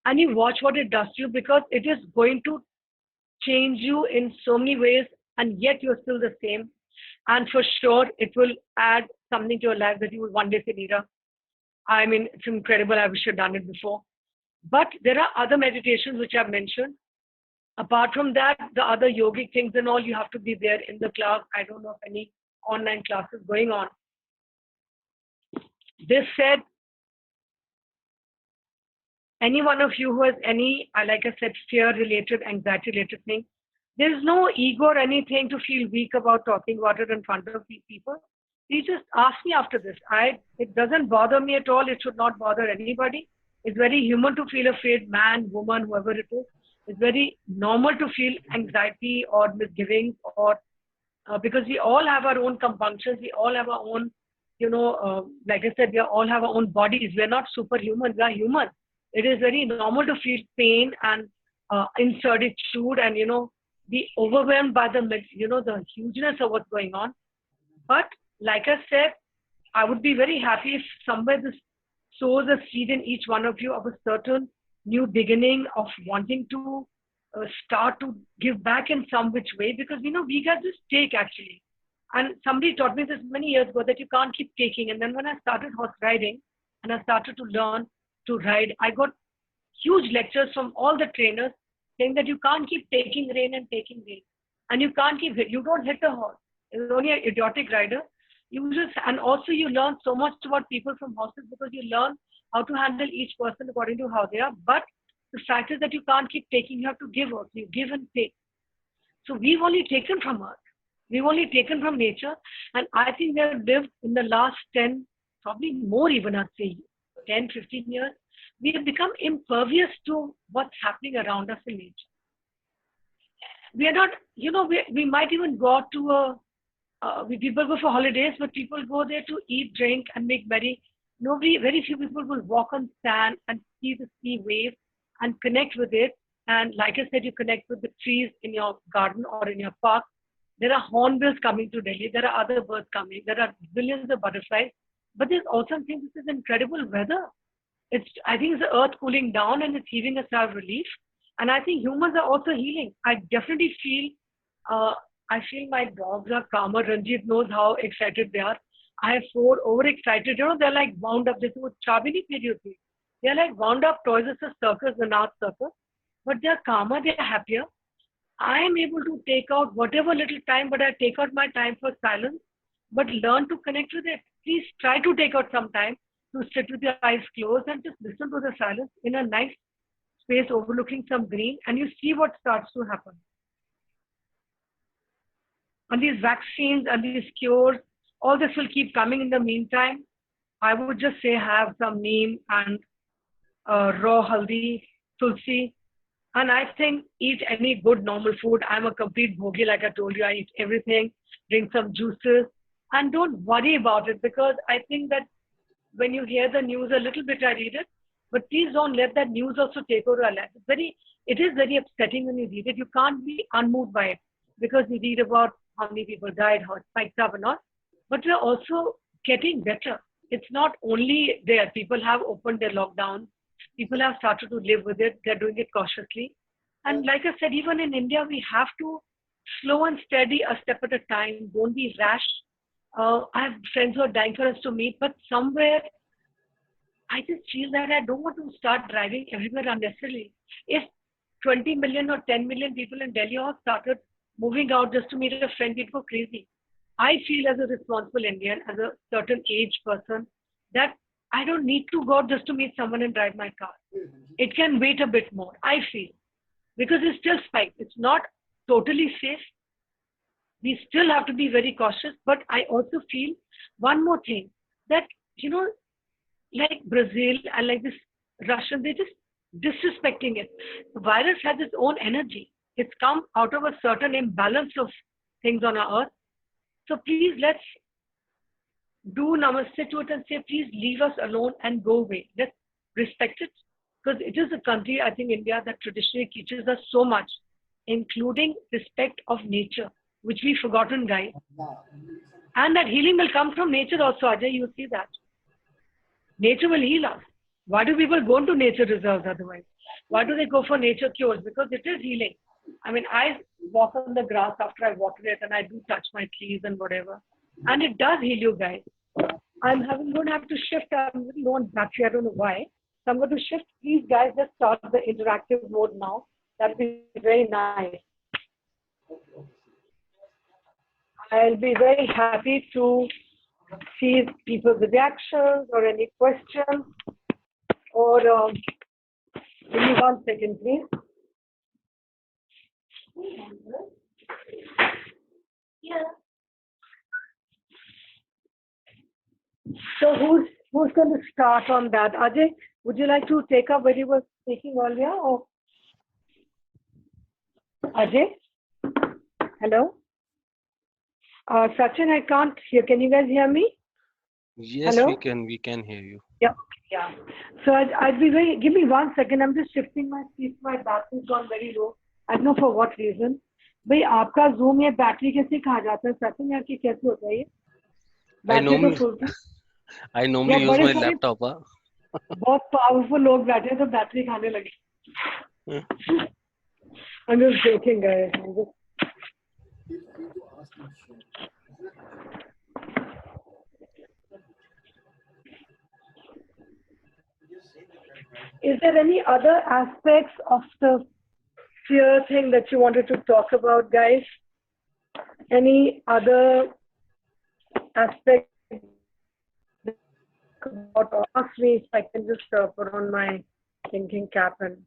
And you watch what it does to you because it is going to change you in so many ways, and yet you're still the same. And for sure, it will add something to your life that you will one day say, Neera, I mean, it's incredible. I wish I'd done it before. But there are other meditations which I've mentioned. Apart from that, the other yogic things and all, you have to be there in the class. I don't know of any online classes going on. This said, any one of you who has any, like I said, fear-related, anxiety-related thing, there is no ego or anything to feel weak about talking about it in front of people. Please just ask me after this. It doesn't bother me at all. It should not bother anybody. It's very human to feel afraid, man, woman, whoever it is. It's very normal to feel anxiety or misgivings, or because we all have our own compunctions. We all have our own, like I said, we all have our own bodies. We're not superhuman. We are human. It is very normal to feel pain and incertitude and, be overwhelmed by the hugeness of what's going on. But like I said, I would be very happy if somewhere this sows a seed in each one of you of a certain new beginning of wanting to start to give back in some which way, because, we got this take actually. And somebody taught me this many years ago that you can't keep taking. And then when I started horse riding and I started to learn to ride, I got huge lectures from all the trainers saying that you can't keep taking rein and taking rein. And you can't keep, you don't hit the horse. It's only an idiotic rider. And also you learn so much about people from horses because you learn how to handle each person according to how they are. But the fact is that you can't keep taking, you have to give also. You give and take. So we've only taken from earth. We've only taken from nature. And I think we have lived in the last 10, probably more even, I'd say 10, 15 years. We have become impervious to what's happening around us in nature. We are not, we might even go out to people go for holidays, but people go there to eat, drink, and make merry. Very few people will walk on sand and see the sea wave and connect with it. And like I said, you connect with the trees in your garden or in your park. There are hornbills coming to Delhi. There are other birds coming. There are billions of butterflies. But there's also something, this is incredible weather. I think it's the earth cooling down and it's heaving a sigh of relief. And I think humans are also healing. I definitely feel, my dogs are calmer. Ranjit knows how excited they are. I have 4 overexcited. They're like wound up. This was Chabini period. They're like wound up toys. It's a circus, an art circus. But they're calmer. They're happier. I am able to take out whatever little time, but I take out my time for silence, but learn to connect with it. Please try to take out some time to sit with your eyes closed and just listen to the silence in a nice space overlooking some green, and you see what starts to happen. And these vaccines and these cures, all this will keep coming in the meantime. I would just say have some neem and raw haldi, tulsi, and I think eat any good normal food. I'm a complete bhogi, like I told you. I eat everything, drink some juices, and don't worry about it, because I think that when you hear the news a little bit, I read it, but please don't let that news also take over our life. It is very upsetting when you read it. You can't be unmoved by it because you read about how many people died, how it spiked up and all. But we're also getting better. It's not only there. People have opened their lockdown. People have started to live with it. They're doing it cautiously. And like I said, even in India, we have to slow and steady, a step at a time. Don't be rash. I have friends who are dying for us to meet, but somewhere I just feel that I don't want to start driving everywhere unnecessarily. If 20 million or 10 million people in Delhi all started moving out just to meet a friend, we'd go crazy. I feel as a responsible Indian, as a certain age person, that I don't need to go out just to meet someone and drive my car. It can wait a bit more, I feel, because it's still spiked. It's not totally safe. We still have to be very cautious, but I also feel one more thing, that, like Brazil and like this Russian, they're just disrespecting it. The virus has its own energy. It's come out of a certain imbalance of things on our earth. So please, let's do namaste to it and say, please leave us alone and go away. Let's respect it, because it is a country, I think India, that traditionally teaches us so much, including respect of nature, which we've forgotten, guys. And that healing will come from nature also, Ajay, you see that. Nature will heal us. Why do people go into nature reserves otherwise? Why do they go for nature cures? Because it is healing. I mean, I walk on the grass after I water it, and I do touch my trees and whatever, and it does heal you guys. Going to have to shift. I'm a little low on battery. I don't know why. So I'm going to shift. Please, guys, just start the interactive mode now. That'd be very nice. I'll be very happy to see people's reactions or any questions. Or give me 1 second, please. Yeah. So who's going to start on that? Ajay, would you like to take up where you were speaking earlier? Or Ajay? Hello? Sachin, I can't hear. Can you guys hear me? Yes, Hello? we can hear you. Yeah. So I'd be very, give me 1 second. I'm just shifting my seat. My battery's gone very low. I don't know for what reason. भाई आपका Zoom ये battery कैसे कहा जाता है सचिन यार कि कैसे होता है ये बैटरी तो फुल थी I normally use my laptop. बहुत पावरफुल लोग बैठे हैं तो बैटरी खाने लगे I'm just joking guys. Is there any other aspects of the fear thing that you wanted to talk about, guys? Any other aspect about ask me if I can just put on my thinking cap and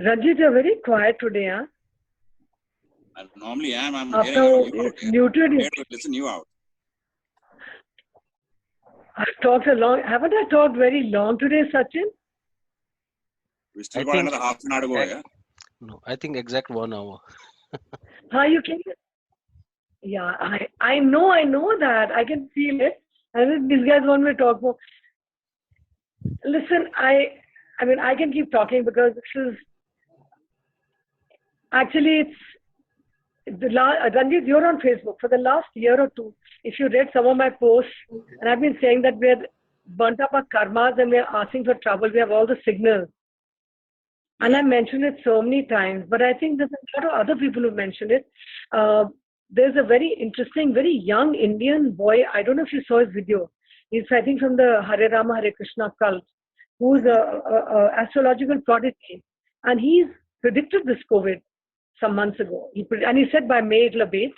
Ranjit, you're very quiet today, huh? I normally am. I'm After hearing you out. muted, I'm here to listen you out. I've talked a long. Haven't I talked very long today, Sachin? We still I got think- another half an hour to go, yeah? No, I think exact 1 hour. How you can? Yeah, I know that. I can feel it. I think these guys want me to talk more. Listen, I mean, I can keep talking because this is actually it's the last. Ranjit, you're on Facebook for the last year or two. If you read some of my posts, and I've been saying that we're burnt up our karmas and we're asking for trouble. We have all the signals. And I mentioned it so many times, but I think there's a lot of other people who mentioned it. There's a very interesting, very young Indian boy. I don't know if you saw his video. He's, I think, from the Hare Rama, Hare Krishna cult, who's a astrological prodigy. And he's predicted this COVID some months ago. He said by May it'll abate,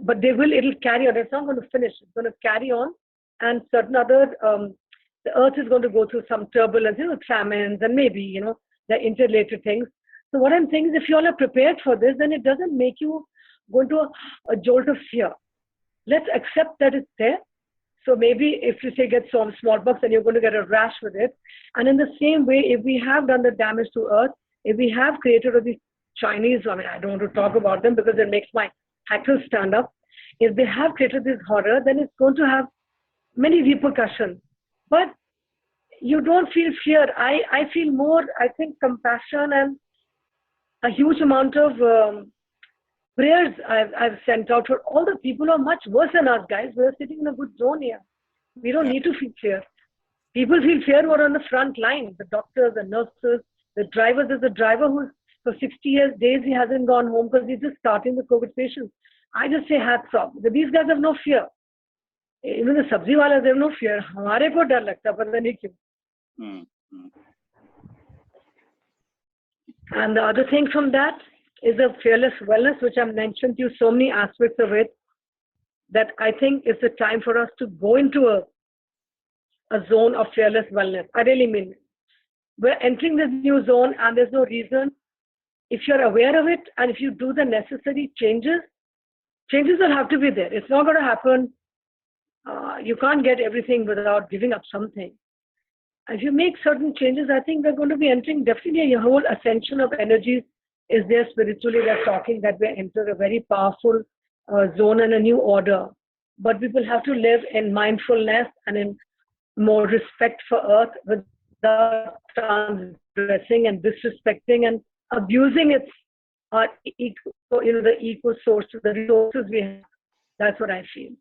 but it'll carry on. It's not going to finish. It's going to carry on. And certain other, the earth is going to go through some turbulence, famines, and maybe, the interrelated things. So what I'm saying is if you all are prepared for this, then it doesn't make you go into a jolt of fear. Let's accept that it's there. So maybe if you say get some smallpox and you're going to get a rash with it. And in the same way, if we have done the damage to earth, if we have created all these Chinese, I don't want to talk about them because it makes my hackles stand up. If they have created this horror, then it's going to have many repercussions. But you don't feel fear. I feel more, I think, compassion and a huge amount of prayers I've sent out for all the people who are much worse than us, guys. We're sitting in a good zone here. We don't need to feel fear. People feel fear who are on the front line, the doctors, the nurses, the drivers. There's a driver who's for 60 days, he hasn't gone home because he's just starting the COVID patients. I just say hats off. These guys have no fear. Even the sabzi walas, they have no fear. हमारे को डर लगता है, पता नहीं क्यों. And the other thing from that is a fearless wellness, which I've mentioned to you, so many aspects of it, that I think it's the time for us to go into a zone of fearless wellness. I really mean it. We're entering this new zone and there's no reason. If you're aware of it and if you do the necessary changes will have to be there. It's not going to happen. You can't get everything without giving up something. If you make certain changes, I think we're going to be entering definitely a whole ascension of energies is there spiritually. They're talking that we enter a very powerful zone and a new order. But people have to live in mindfulness and in more respect for earth without transgressing and disrespecting and abusing the eco sources, the resources we have. That's what I feel.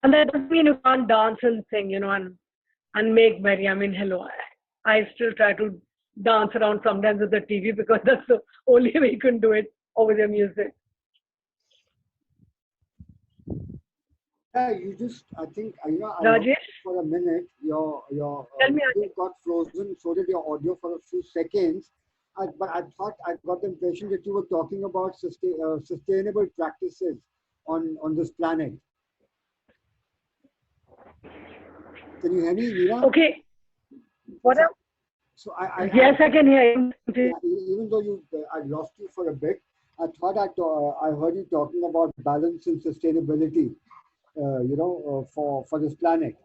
And that doesn't mean you can't dance and sing, and make merry. I mean, hello. I still try to dance around sometimes with the TV because that's the only way you can do it, or with your music. Yeah, you just, I think, I lost Rajesh? you for a minute. Your Tell me, video got frozen, so did your audio for a few seconds. But I thought I got the impression that you were talking about sustainable practices on this planet. Can you hear me, Neera? Okay. What else? So Yes, I can hear you. yeah, even though I lost you for a bit, I thought I heard you talking about balance and sustainability, for this planet,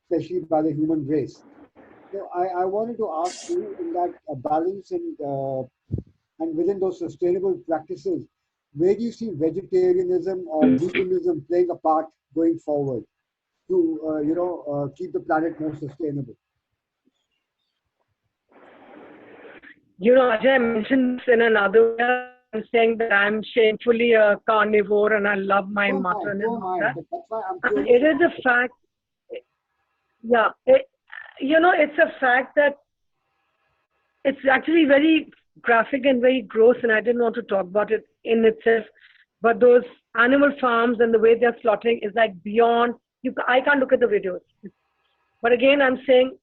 especially by the human race. So I wanted to ask you in that balance and within those sustainable practices, where do you see vegetarianism or veganism playing a part going forward to keep the planet more sustainable? Ajay, I mentioned this in another way. I'm saying that I'm shamefully a carnivore and I love my mutton and all that. But that's why I'm And curious. it is a fact. Yeah, it's a fact that it's actually very graphic and very gross, and I didn't want to talk about it in itself. But those animal farms and the way they're slaughtering is like beyond. I can't look at the videos. But again, I'm saying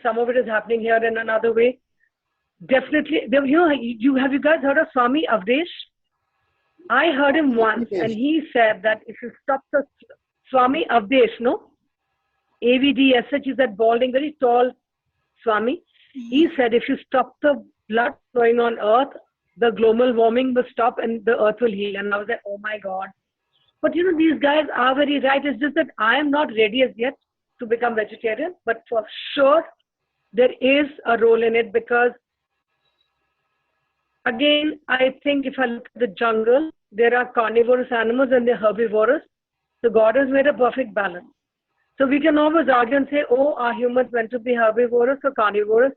some of it is happening here in another way. Definitely, have you guys heard of Swami Avdesh? I heard him once, and he said that if you stop the Swami Avdesh, AVDSH is that balding, very tall Swami. He said if you stop the blood flowing on Earth, the global warming will stop and the Earth will heal. And I was like, oh my God. But these guys are very right. It's just that I am not ready as yet to become vegetarian, but for sure there is a role in it because, again, I think if I look at the jungle, there are carnivorous animals and they're herbivorous. So God has made a perfect balance. So we can always argue and say, oh, are humans meant to be herbivorous or carnivorous?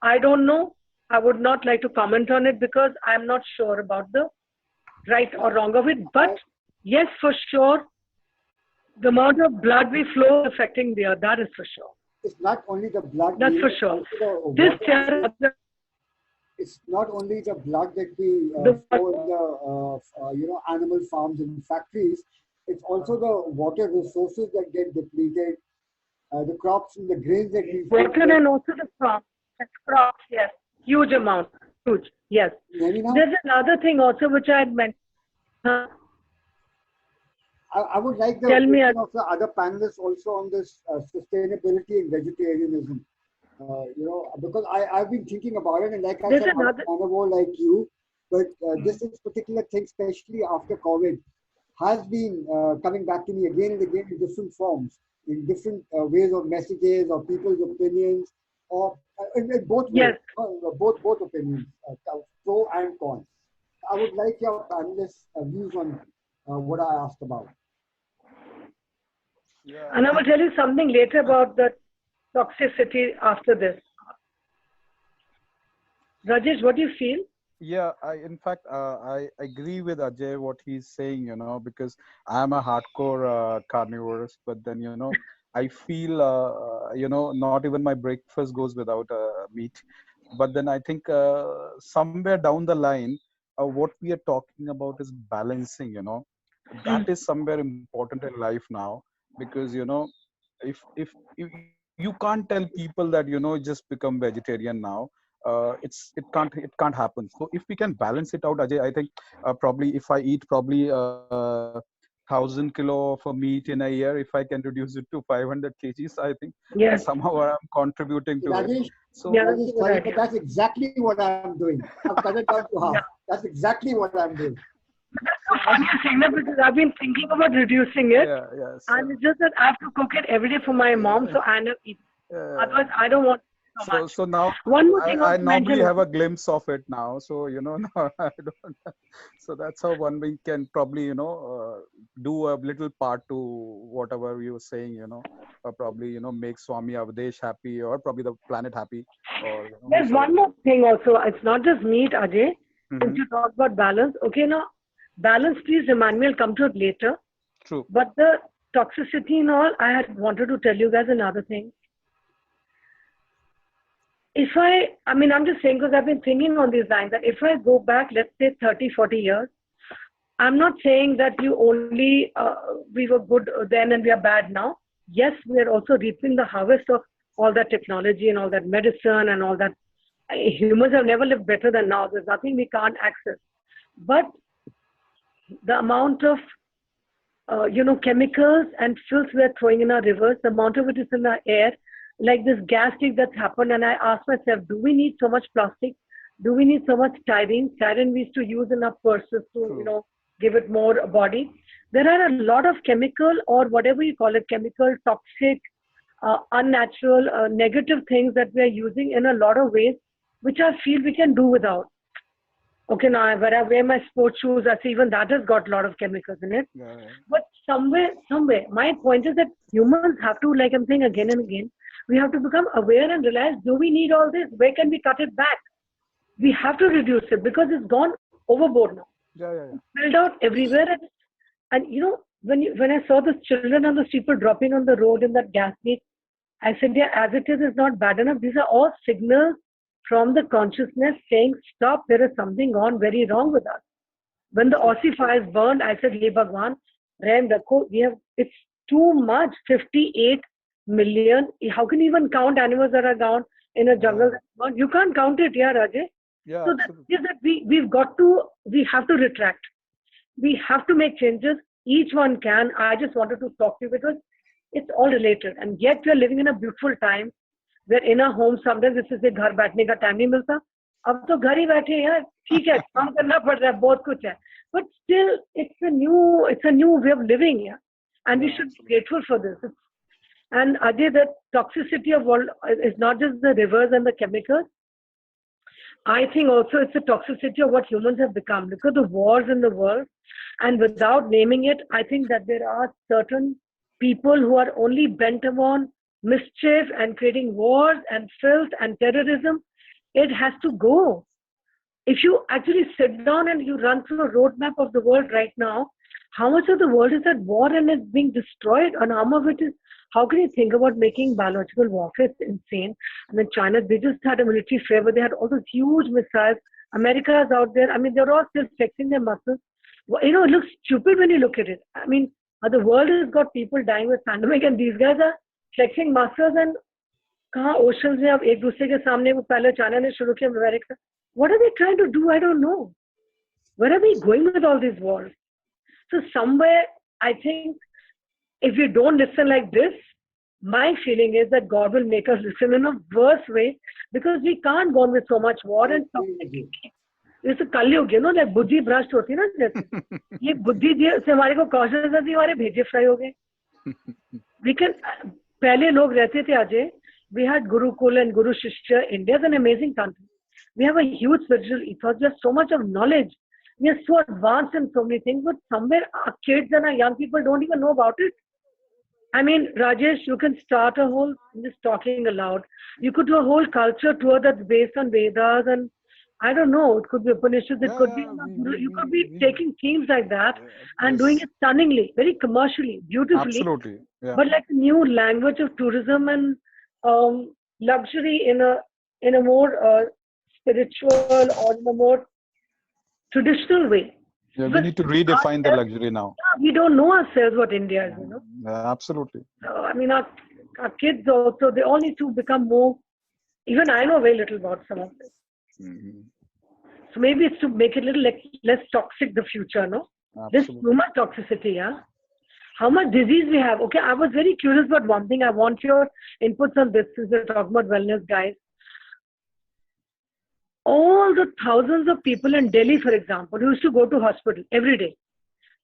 I don't know. I would not like to comment on it because I'm not sure about the right or wrong of it. But yes, for sure, the amount of blood we flow is affecting the earth. That is for sure. It's not only the blood. That's for sure. It's not only the blood that we flow in the animal farms and factories. It's also the water resources that get depleted, the crops and the grains that we water and also the crops. Crops, yes, huge amount, huge, yes. There's another thing also which I had mentioned. I would like the opinion of the other panelists also on this sustainability and vegetarianism. Because I've been thinking about it, and like I said, I'm a carnivore like you, but this is particular thing, especially after COVID, has been coming back to me again and again in different forms, in different ways of messages or people's opinions, or in both ways, both opinions, pro and con. I would like your panelists' views on what I asked about. Yeah. And I will tell you something later about the toxicity after this. Rajesh, what do you feel? Yeah, in fact, I agree with Ajay what he's saying, because I'm a hardcore carnivorous, but then, I feel, not even my breakfast goes without meat. But then I think somewhere down the line, what we are talking about is balancing, that is somewhere important in life now, because, if you can't tell people that, just become vegetarian now. It can't happen. So if we can balance it out, Ajay, I think probably if I eat probably 1,000 kilo of meat in a year, if I can reduce it to 500 kgs, I think somehow I'm contributing to it. So Rajesh, but that's exactly what I'm doing. I've cut it down to half. That's exactly what I'm doing. That's so funny you're saying that because I've been thinking about reducing it. And it's just that I have to cook it every day for my mom, so I end up eating. Otherwise, I don't want so now one more thing I normally have a glimpse of it now, so now I don't. So that's how one we can probably do a little part to whatever you were saying, or probably make Swami Avdesh happy, or probably the planet happy. Or there's one more thing also. It's not just meat, Ajay. Since you talk about balance, okay, now balance. Please remind me. I'll come to it later. True. But the toxicity and all, I had wanted to tell you guys another thing. If I mean, I'm just saying because I've been thinking on these lines that if I go back, let's say 30, 40 years, I'm not saying that you only, we were good then and we are bad now. Yes, we are also reaping the harvest of all that technology and all that medicine and all that. Humans have never lived better than now. There's nothing we can't access. But the amount of, chemicals and filth we're throwing in our rivers, the amount of it is in the air, like this gas leak that's happened. And I asked myself, do we need so much plastic? Do we need so much styrene? Styrene we used to use in our purses to, give it more body. There are a lot of chemical or whatever you call it, chemical, toxic, unnatural, negative things that we are using in a lot of ways, which I feel we can do without. Okay, now when I wear my sports shoes, I see even that has got a lot of chemicals in it. Yeah. But somewhere, my point is that humans have to, like I'm saying again and again, we have to become aware and realize, do we need all this? Where can we cut it back? We have to reduce it because it's gone overboard now. Yeah. Spilled out everywhere. And when I saw the children on the street were dropping on the road in that gas leak, I said, yeah, as it is not bad enough. These are all signals from the consciousness saying, stop, there is something gone very wrong with us. When the Aussie fires burned, I said, hey Bhagwan, Ram Rakho, it's too much, 58 million. How can you even count animals that are down in a jungle? You can't count it, yeah, Rajay. Yeah, so that is that we have to retract. We have to make changes. Each one can. I just wanted to talk to you because it's all related. And yet we are living in a beautiful time. We're in a home. Sometimes this is the घर बैठने का time नहीं मिलता. अब तो घर ही बैठे हैं यार. ठीक है, काम करना पड़ रहा है, बहुत कुछ है. But still, it's a new way of living here, and we should be grateful for this. And Ajay, the toxicity of all is not just the rivers and the chemicals. I think also it's the toxicity of what humans have become. Look at the wars in the world, and without naming it, I think that there are certain people who are only bent upon mischief and creating wars and filth and terrorism. It has to go. If you actually sit down and you run through a roadmap of the world right now, how much of the world is at war and is being destroyed, and how much of it is, how can you think about making biological warfare? It's insane. I mean, China, they just had a military fair where they had all those huge missiles. America is out there. I mean, they're all still flexing their muscles. It looks stupid when you look at it. I mean, the world has got people dying with pandemic, and these guys are flexing muscles, and कहाँ oceans में अब एक दूसरे के सामने वो पहले China ने शुरू किया America. What are they trying to do? I don't know. Where are we going with all these wars? So somewhere, I think, if we don't listen like this, my feeling is that God will make us listen in a worse way, because we can't go on with so much war and toxicity. It's a कलयुग, like बुद्धि भ्रष्ट होती है ना, जैसे ये बुद्धि से हमारे को कौशल से हमारे भेजे फ्राई हो गए. We can, पहले लोग रहते थे Ajay. We had Gurukul and Guru Shishya. India is an amazing country. We have a huge spiritual ethos. There's so much of knowledge. We are so advanced in so many things, but somewhere our kids and our young people don't even know about it. I mean, Rajesh, you can start a whole, I'm just talking aloud. You could do a whole culture tour that's based on Vedas, and I don't know, it could be Upanishads, it could be, you could be taking themes like that and doing it stunningly, very commercially, beautifully. Absolutely. Yeah. But like a new language of tourism and luxury in a more spiritual or in a more traditional way. Yeah, we need to redefine the luxury now. We don't know ourselves what India is, Yeah, absolutely. I mean, our kids also, they all need to become more, even I know very little about some of this. Mm-hmm. So maybe it's to make it a little less toxic, the future, no? There's too much toxicity, yeah? How much disease we have. Okay, I was very curious about one thing. I want your inputs on this since we're talking about wellness, guys. All the thousands of people in Delhi, for example, who used to go to hospital every day.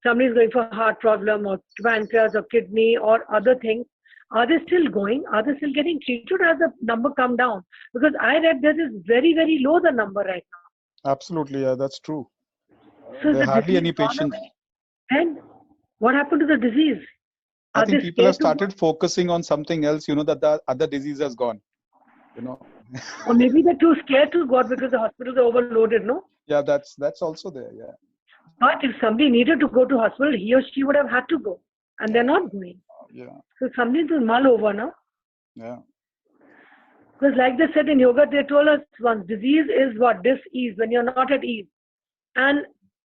Somebody is going for a heart problem or pancreas or kidney or other things. Are they still going? Are they still getting treated? Or has the number come down? Because I read this is very, very low, the number right now. Absolutely, yeah, that's true. So there are hardly any gone patients. away. And what happened to the disease? I Are think they people have scared to started focusing on something else, that the other disease has gone, Or maybe they're too scared to go out because the hospitals are overloaded, no? Yeah, that's also there, yeah. But if somebody needed to go to hospital, he or she would have had to go. and they're not going. Yeah. So something to mull over now. Yeah. Because like they said in yoga, they told us once, disease is what? Dis-ease, when you're not at ease. And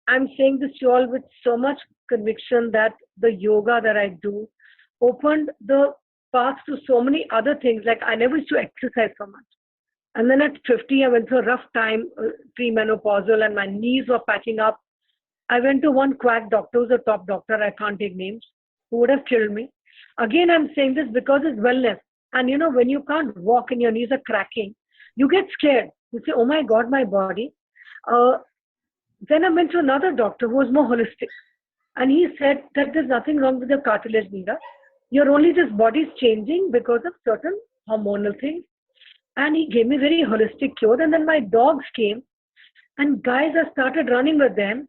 I'm saying this to you all with so much conviction that the yoga that I do opened the path to so many other things. Like I never used to exercise so much. And then at 50, I went through a rough time, premenopausal, and my knees were patching up. I went to one quack doctor, who's a top doctor, I can't take names, who would have killed me. Again, I'm saying this because it's wellness. And you know, when you can't walk and your knees are cracking, you get scared. You say, oh my God, my body. Then I went to another doctor who was more holistic. And he said that there's nothing wrong with your cartilage, Meera. Your only just body's changing because of certain hormonal things. And he gave me very holistic cure. And then my dogs came. And guys, I started running with them.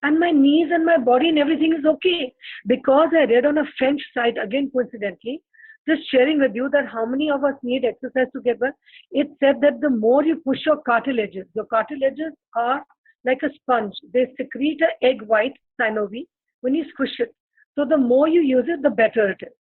And my knees and my body and everything is okay. Because I read on a French site, again coincidentally, just sharing with you that how many of us need exercise to get well. It said that the more you push your cartilages are like a sponge. They secrete an egg white, synovium, when you squish it. So the more you use it, the better it is.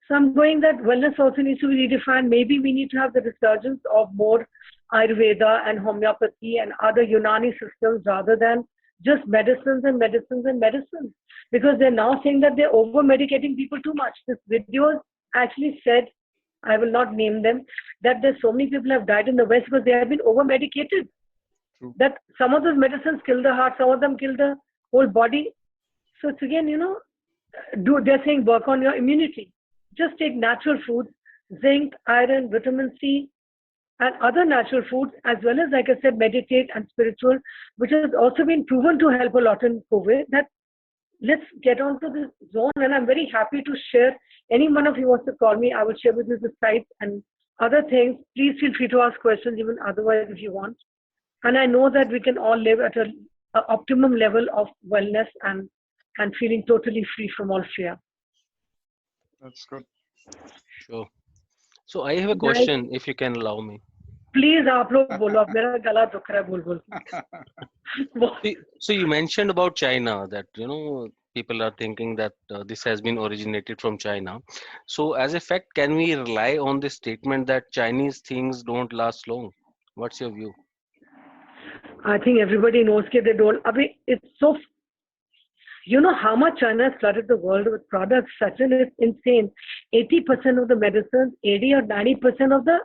So I'm going that wellness also needs to be redefined. Maybe we need to have the resurgence of more Ayurveda and homeopathy and other Unani systems rather than just medicines and medicines and medicines. Because they're now saying that they're over-medicating people too much. This video actually said, I will not name them, that there's so many people have died in the West because they have been over-medicated. True. That some of those medicines kill the heart, some of them kill the whole body. So it's again, you know, they're saying work on your immunity. Just take natural foods, zinc, iron, vitamin C, and other natural foods, as well as, like I said, meditate and spiritual, which has also been proven to help a lot in COVID. That let's get onto this zone, and I'm very happy to share. Any one of you wants to call me, I will share with you the sites and other things. Please feel free to ask questions, even otherwise if you want. And I know that we can all live at an optimum level of wellness and feeling totally free from all fear. That's good. Sure. So I have a Guys, question, if you can allow me. please, आप लोग बोलो, अब मेरा गला दुख रहा है बोल बोल के. So you mentioned about China that, you know, people are thinking that this has been originated from China. So as a fact, can we rely on this statement that Chinese things don't last long? What's your view? I think everybody knows that they don't. I mean, it's so. You know how much China has flooded the world with products? Sachin, it's insane. 80% of the medicines, 80 or 90% of the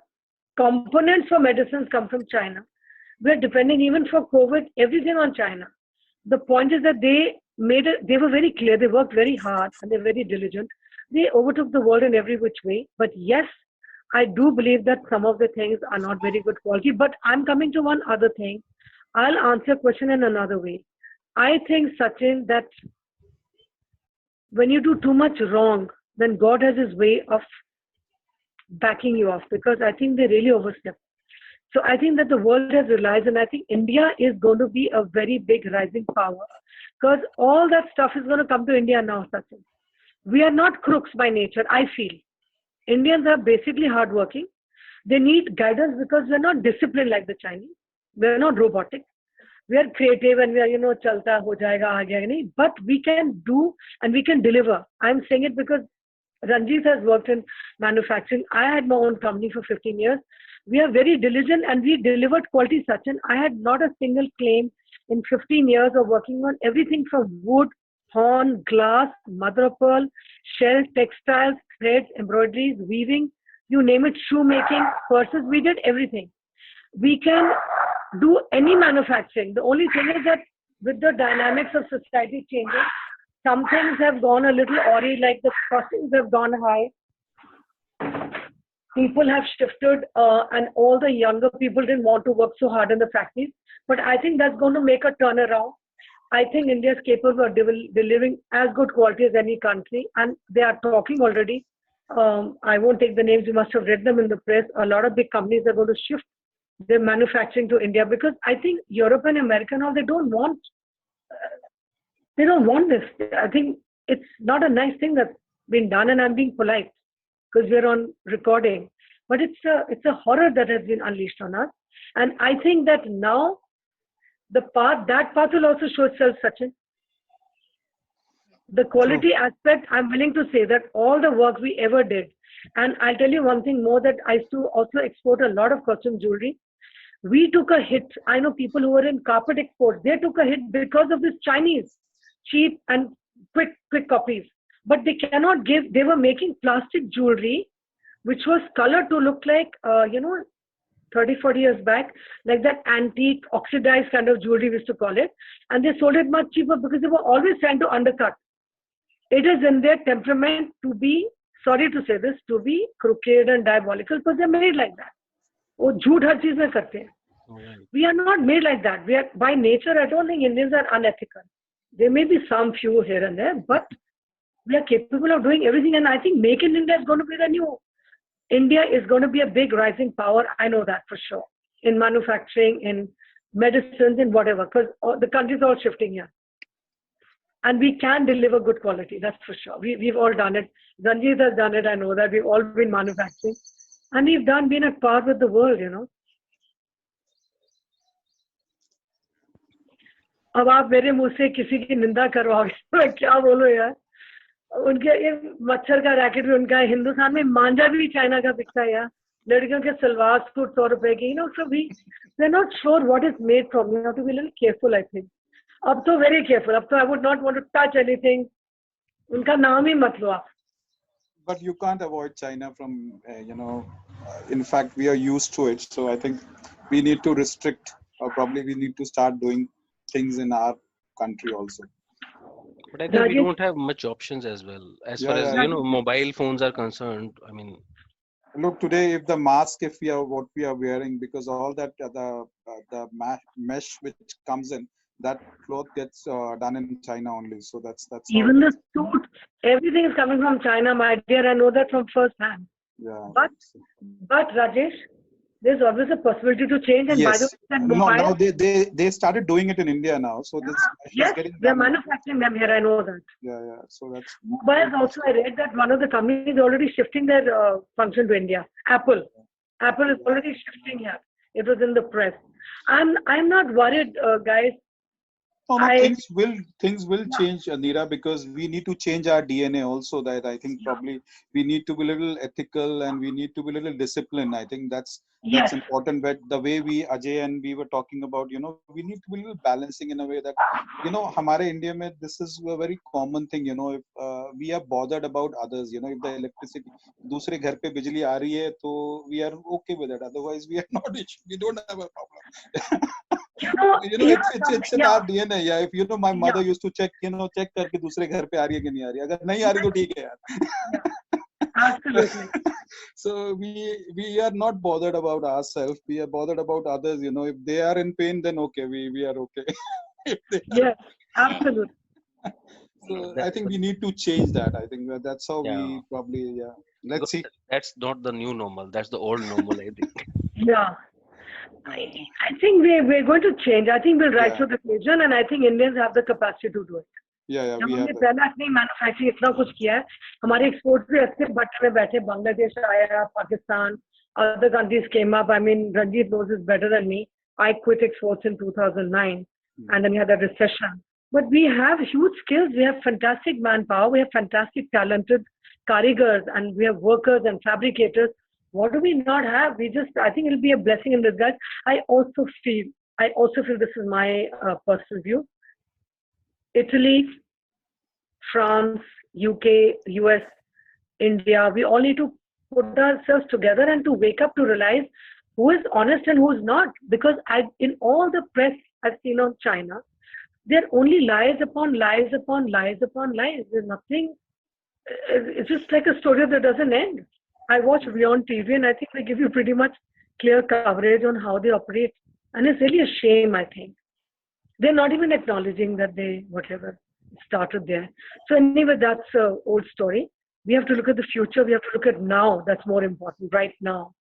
components for medicines come from China. We're depending even for COVID, everything on China. The point is that they were very clear, they worked very hard and they're very diligent. They overtook the world in every which way. But yes, I do believe that some of the things are not very good quality. But I'm coming to one other thing. I'll answer your question in another way. I think, Sachin, that when you do too much wrong, then God has his way of backing you off, because I think they really overstep. So I think that the world has realized, and I think India is going to be a very big rising power, because all that stuff is going to come to India now, Sachin. We are not crooks by nature, I feel. Indians are basically hardworking. They need guidance because we're not disciplined like the Chinese. We're not robotic. We are creative and we are, you know, chalta ho jayega, aa jayega nahi. But we can do and we can deliver. I'm saying it because Ranjit has worked in manufacturing. I had my own company for 15 years. We are very diligent and we delivered quality, Sachin. I had not a single claim in 15 years of working on everything from wood, horn, glass, mother of pearl, shell, textiles, threads, embroideries, weaving, you name it, shoemaking, purses. We did everything. We can do any manufacturing. The only thing is that with the dynamics of society changing, some things have gone a little awry, like the costings have gone high. People have shifted and all the younger people didn't want to work so hard in the factories. But I think that's going to make a turnaround. I think India is capable of delivering as good quality as any country, and they are talking already. I won't take the names, you must have read them in the press. A lot of big companies are going to shift their manufacturing to India, because I think Europe and America now, they don't want this. I think it's not a nice thing that's been done, and I'm being polite because we're on recording. But it's a horror that has been unleashed on us, and I think that now that path will also show itself, Sachin. The quality aspect, I'm willing to say that all the work we ever did, and I'll tell you one thing more, that I used to also export a lot of costume jewelry. We took a hit. I know people who were in carpet exports, they took a hit because of this Chinese cheap and quick copies. But they cannot give, they were making plastic jewelry, which was colored to look like, 30, 40 years back, like that antique, oxidized kind of jewelry we used to call it. And they sold it much cheaper because they were always trying to undercut. It is in their temperament to be, sorry to say this, to be crooked and diabolical, because they're made like that. वो झूठ हर चीज में करते हैं. We are not made like that. We are, by nature, I don't think Indians are unethical. There may be some few here and there, but we are capable of doing everything. And I think Make in India is going to be the new, India is going to be a big rising power. I know that for sure. In manufacturing, in medicines, in whatever, because the country is all shifting here. And we can deliver good quality, that's for sure. We've all done it. Ranjit has done it, I know that. We've all been manufacturing. And we've been at par with the world, अब आप मेरे मुंह से किसी की निंदा करवाओगे तो मैं क्या बोलूं यार. उनके ये मच्छर का रैकेट भी उनका है. हिंदुस्तान में मांझा भी चाइना का बिकता है यार. लड़कियों के सलवार सूट 100 रुपए की. So they're not sure what is made from. You have to be a little careful, I think. अब तो very careful. अब तो I would not want to touch anything. उनका नाम ही मत लो आप. But you can't avoid China from, in fact, we are used to it. So I think we need to restrict, or probably we need to start doing things in our country also. But I think we don't have much options as well. As far as, mobile phones are concerned, I mean. Look, today, if the mask, if we are what we are wearing, because all that, the mesh which comes in, that cloth gets done in China only. So that's even the suits, everything is coming from China, my dear. I know that from first hand. Yeah. But Rajesh, there's always a possibility to change. And yes. by the way, now they started doing it in India now. So this yes, they're manufacturing them here. I know that. Yeah. So that's mobiles also. I read that one of the companies is already shifting their function to India. Apple is already shifting here. It was in the press. I'm not worried, guys. No, things will change, Neera, because we need to change our DNA also. That I think probably we need to be a little ethical and we need to be a little disciplined. I think that's important. But the way Ajay and we were talking about, we need to be a little balancing in a way that, हमारे India में this is a very common thing. If we are bothered about others, if the electricity, दूसरे घर पे बिजली आ रही है, तो we are okay with it. Otherwise, we are not. We don't have a problem. It's in our DNA. Yeah, if my mother used to check करके दूसरे घर पे आ रही है कि नहीं आ रही है. अगर नहीं आ रही तो ठीक है यार. Absolutely. So we are not bothered about ourselves. We are bothered about others. If they are in pain, then okay, we are okay. Yes, absolutely. So I think we need to change that. I think that's how we probably Let's see. That's not the new normal. That's the old normal, I think. Yeah. I think we're going to change. I think we'll rise to the occasion, and I think Indians have the capacity to do it. Yeah, we have. पहले अपनी manufacturing इतना कुछ किया है. हमारे export भी अच्छे but में बैठे. बांग्लादेश आया, Pakistan, other countries came up. I mean, Ranjit knows this better than me. I quit exports in 2009, and then we had a recession. But we have huge skills. We have fantastic manpower. We have fantastic talented karigars, and we have workers and fabricators. What do we not have? I think it'll be a blessing in disguise. I also feel this is my personal view. Italy, France, UK, US, India, we all need to put ourselves together and to wake up to realize who is honest and who is not. Because in all the press I've seen on China, there are only lies upon lies upon lies upon lies. There's nothing, it's just like a story that doesn't end. I watch Beyond TV and I think they give you pretty much clear coverage on how they operate. And it's really a shame, I think. They're not even acknowledging that they, whatever, started there. So anyway, that's an old story. We have to look at the future. We have to look at now. That's more important, right now.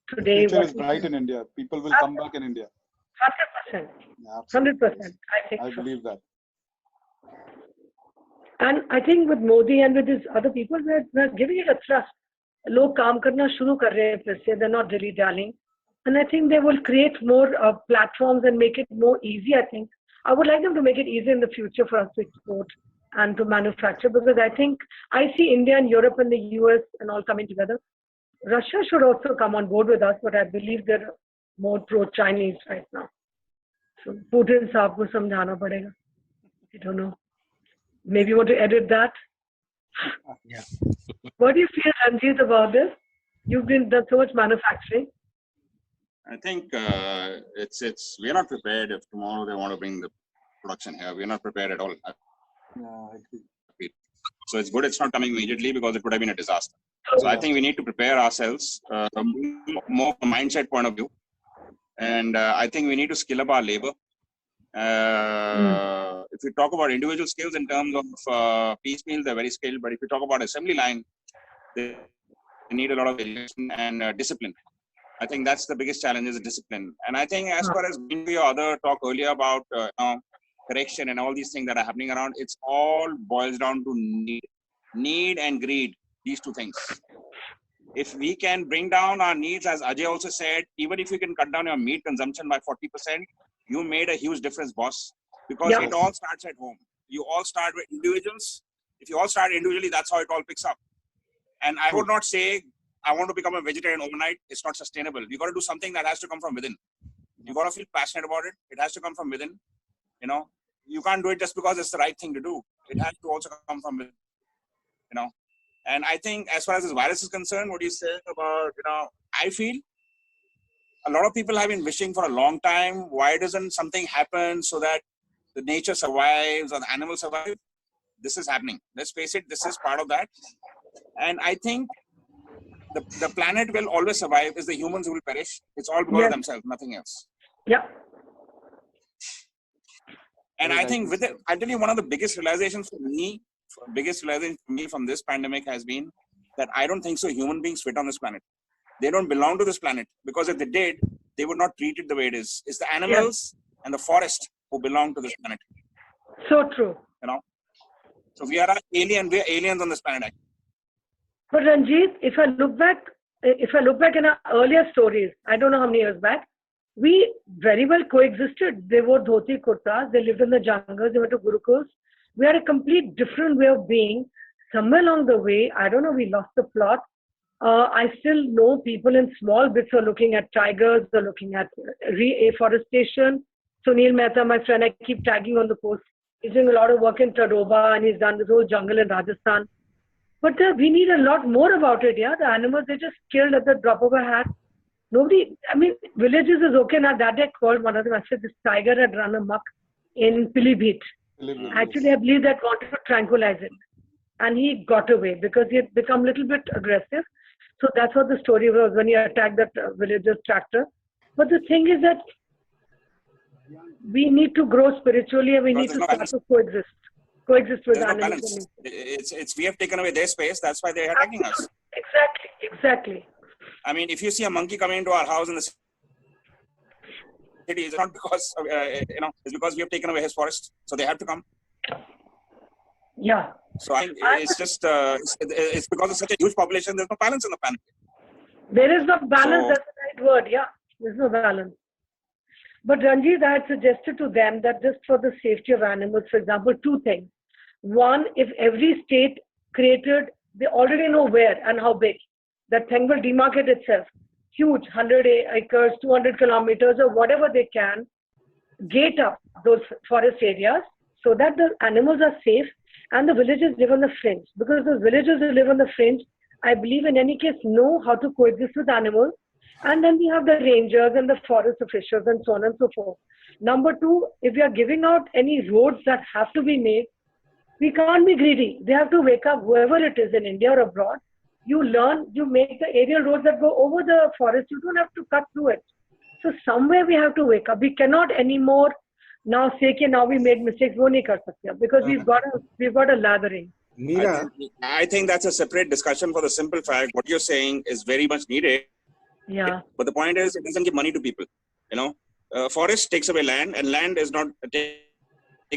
Today, the future is bright in India. People will come back in India. 100%. 100%. I think I believe that. And I think with Modi and with his other people, we're giving it a thrust. लोग काम करना शुरू कर रहे हैं फिर से. They're not really darling. And I think they will create more platforms and make it more easy, I think. I would like them to make it easy in the future for us to export and to manufacture, because I think I see India and Europe and the US and all coming together. Russia should also come on board with us, but I believe they're more pro-Chinese right now. So Putin saab ko samjhana padega. I don't know. Maybe you want to edit that? Yeah. What do you feel, Ranjit, about this? You've done so much manufacturing. I think we're not prepared if tomorrow they want to bring the production here. We're not prepared at all. So it's good it's not coming immediately because it would have been a disaster. So I think we need to prepare ourselves more from a mindset point of view. And I think we need to skill up our labor. If you talk about individual skills in terms of piecemeal, they're very skilled. But if you talk about assembly line, they need a lot of education and discipline. I think that's the biggest challenge is discipline. And I think as far as your other talk earlier about correction and all these things that are happening around, it's all boils down to need and greed, these two things. If we can bring down our needs, as Ajay also said, even if you can cut down your meat consumption by 40%, you made a huge difference, boss. Because it all starts at home. You all start with individuals. If you all start individually, that's how it all picks up. And I would not say, I want to become a vegetarian overnight. It's not sustainable. You got to do something that has to come from within. You got to feel passionate about it. It has to come from within. You know, you can't do it just because it's the right thing to do. It has to also come from within. You know, and I think as far as this virus is concerned, what you said about, I feel a lot of people have been wishing for a long time. Why doesn't something happen so that the nature survives or the animals survive? This is happening. Let's face it, this is part of that. And I think the planet will always survive. It's the humans who will perish. It's all because of themselves, nothing else. Yeah. And I think with it, I'll tell you one of the biggest realizations for me from this pandemic has been that I don't think so human beings fit on this planet. They don't belong to this planet, because if they did, they would not treat it the way it is. It's the animals and the forest who belong to this planet. So true. So we're aliens on this planet. But Ranjit, if I look back in our earlier stories, I don't know how many years back, we very well coexisted. They wore dhoti kurtas, they lived in the jungles, they went to gurukuls. We had a complete different way of being. Somewhere along the way, I don't know, we lost the plot. I still know people in small bits who are looking at tigers, they're looking at reforestation. Sunil Mehta, my friend, I keep tagging on the post. He's doing a lot of work in Tadoba and he's done this whole jungle in Rajasthan. But we need a lot more about it, yeah? The animals, they just killed at the drop of a hat. Villages is okay. Now that I called one of them, I said this tiger had run amok in Pilibhit. Actually, I believe that wanted to tranquilize it. And he got away because he had become a little bit aggressive. So that's what the story was when he attacked that villager's tractor. But the thing is that we need to grow spiritually and we need to start to coexist with animals. We have taken away their space. That's why they're attacking us. Exactly. I mean, if you see a monkey coming into our house in the city, it's not because it's because we have taken away his forest, so they have to come. Yeah. So it's just it's because of such a huge population. There's no balance in the planet. There is no balance. That's the right word. Yeah, there's no balance. But Ranjit, I had suggested to them that just for the safety of animals, for example, two things. One, if every state created, they already know where and how big. That thing will demarcate itself. Huge, 100 acres, 200 kilometers or whatever they can, gate up those forest areas so that the animals are safe and the villagers live on the fringe. Because those villagers who live on the fringe, I believe in any case, know how to coexist with animals. And then we have the rangers and the forest officials and so on and so forth. Number two, if we are giving out any roads that have to be made, we can't be greedy. They have to wake up, whoever it is in India or abroad. You learn, you make the aerial roads that go over the forest. You don't have to cut through it. So somewhere we have to wake up. We cannot anymore now say that now we made mistakes. वो नहीं कर सकते because we've got a lathering. I think that's a separate discussion for the simple fact what you're saying is very much needed. Yeah. But the point is, it doesn't give money to people. Forest takes away land, and land is not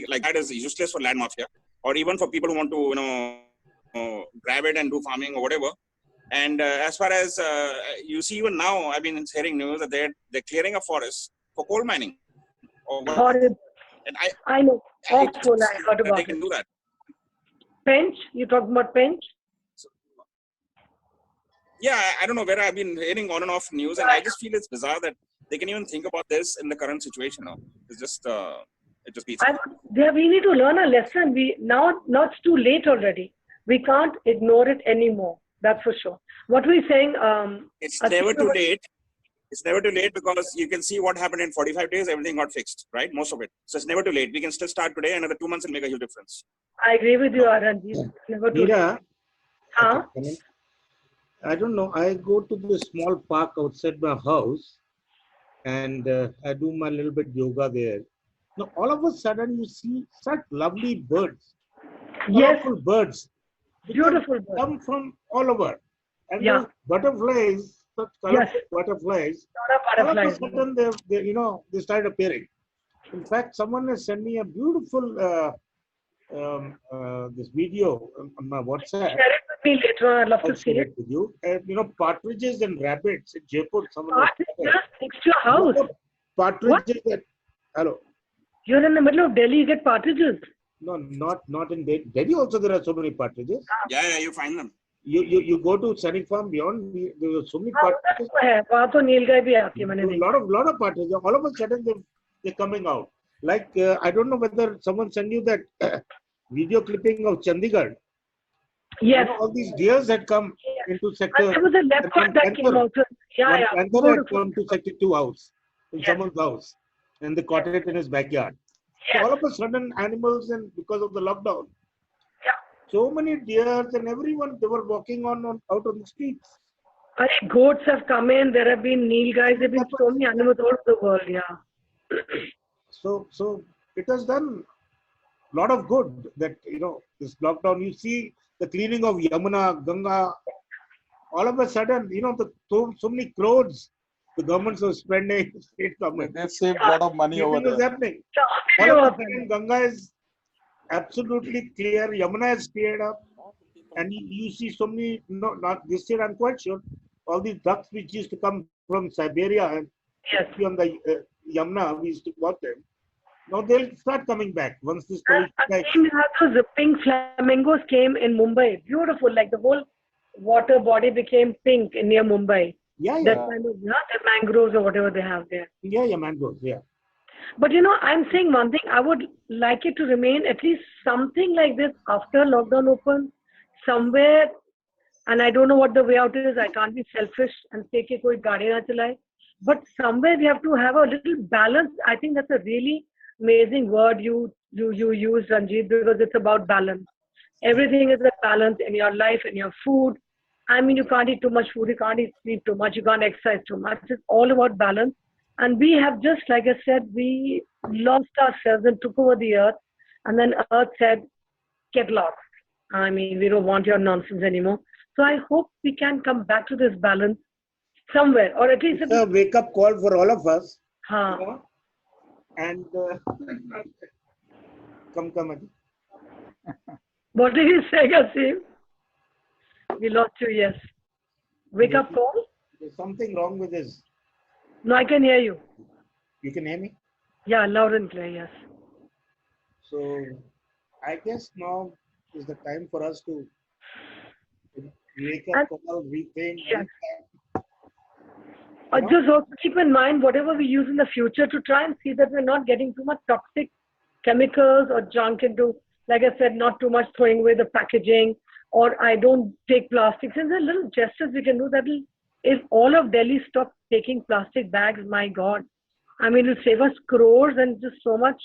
like that is useless for land mafia, or even for people who want to grab it and do farming or whatever. And as far as you see, even now, I've been hearing news that they're clearing a forest for coal mining. And I know. I heard about they can do that. Pench? You talking about Pench? Yeah, I don't know where I've been hearing on and off news, and I just feel it's bizarre that they can even think about this in the current situation. No? It's just it just beats me. We need to learn a lesson. Now it's too late already. We can't ignore it anymore. That's for sure. What we're saying. It's never too late. It's never too late because you can see what happened in 45 days. Everything got fixed, right? Most of it. So it's never too late. We can still start today. Another 2 months will make a huge difference. I agree with you, Aranjit. It's never too late. Meera, Huh? I don't know. I go to the small park outside my house and I do my little bit yoga there. Now, all of a sudden, you see such lovely birds, Yes, colorful birds. which beautiful have bird. come from all over. And Yeah. those butterflies, such colorful butterflies, Lot of all of a butterflies. sudden they started appearing. In fact, someone has sent me a beautiful this video on my WhatsApp. Share it with me later on. I'd love I'll to see share it. it with you. Partridges and rabbits in Jaipur. Someone has Partridge said, just next to your house. partridges. Hello. You're in the middle of Delhi. You get partridges. No, not in Delhi. Delhi also there are so many partridges. Yeah, you find them. You go to Scenic Farm beyond. There are so many partridges. वहाँ तो नीलगाय भी आती है मैंने A देखी. lot of partridges. All of a sudden they're coming out. Like I don't know whether someone sent you that video clipping of Chandigarh. Yes. All these deers had come into sector. There was a leopard that came out. One Yeah. panther had Beautiful. come to sector 2 house in someone's house, and they caught it in his backyard. So all of a sudden, animals, and because of the lockdown, so many deers and everyone, they were walking out on the streets. Goats have come in. There have been nilgais. There have been so many animals all over the world. Yeah. So it has done a lot of good that this lockdown. You see the cleaning of Yamuna, Ganga. All of a sudden, so many crores the governments are spending, state government. They've saved a lot of money over Everything is there. happening. All of a sudden, Ganga is absolutely clear. Yamuna is cleared up, and you see so many. No, not this year. I'm quite sure. All these ducks which used to come from Siberia and be on the Yamuna, we used to watch them. Now they'll start coming back once this pollution. Again, those pink flamingos came in Mumbai. Beautiful, like the whole water body became pink near Mumbai. Yeah. That kind of the mangroves or whatever they have there. Yeah, mangroves. Yeah. But I'm saying one thing. I would like it to remain at least something like this after lockdown opens somewhere. And I don't know what the way out is. I can't be selfish and say कि कोई गाड़ी ना चलाए. But somewhere we have to have a little balance. I think that's a really amazing word you use, Ranjit, because it's about balance. Everything is a balance in your life, in your food. I mean, you can't eat too much food, you can't sleep too much, you can't exercise too much. It's all about balance. And we have just, like I said, we lost ourselves and took over the earth. And then earth said, get lost. I mean, we don't want your nonsense anymore. So I hope we can come back to this balance somewhere, or at least it's a wake-up call for all of us. And come. What did you say, Asim? We lost you, yes. Wake up call? There's something wrong with this. No, I can hear you. You can hear me? Yeah, loud and clear, yes. So I guess now is the time for us to wake up, call, rethink. Yes. Just also keep in mind whatever we use in the future to try and see that we're not getting too much toxic chemicals or junk into, like I said, not too much throwing away the packaging, or I don't take plastics. And there are little gestures we can do that will, if all of Delhi stopped taking plastic bags, my God, I mean, it'll save us crores and just so much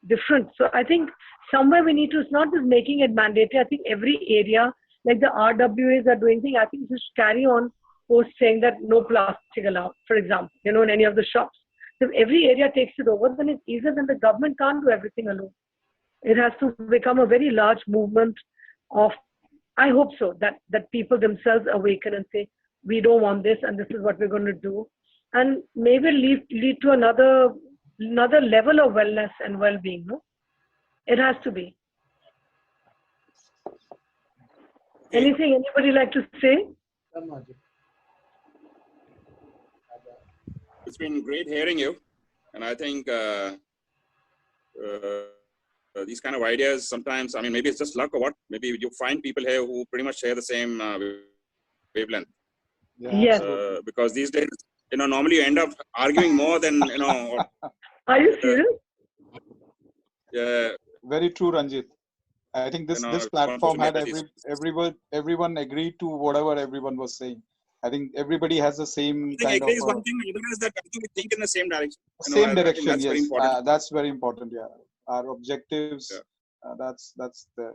different. So I think somewhere we need to, it's not just making it mandatory. I think every area, like the RWAs are doing things, I think just carry on post saying that no plastic allowed, for example, in any of the shops. So if every area takes it over, then it's easier than the government can't do everything alone. It has to become a very large movement of, I hope so, that people themselves awaken and say, we don't want this and this is what we're going to do. And maybe lead to another level of wellness and well-being. No? It has to be. Anything anybody like to say? It's been great hearing you, and I think these kind of ideas sometimes, I mean, maybe it's just luck or what. Maybe you find people here who pretty much share the same wavelength. Yeah, Yes. absolutely. Because these days, normally you end up arguing more than, Are you serious? Very true, Ranjit. I think this on platform social had media, everyone agreed to whatever everyone was saying. I think everybody has the same I think kind agree of is one thing. Other is that I think we think in the same direction. same I think direction. that's very Yes, important. that's very important. Yeah, our objectives. Yeah. That's the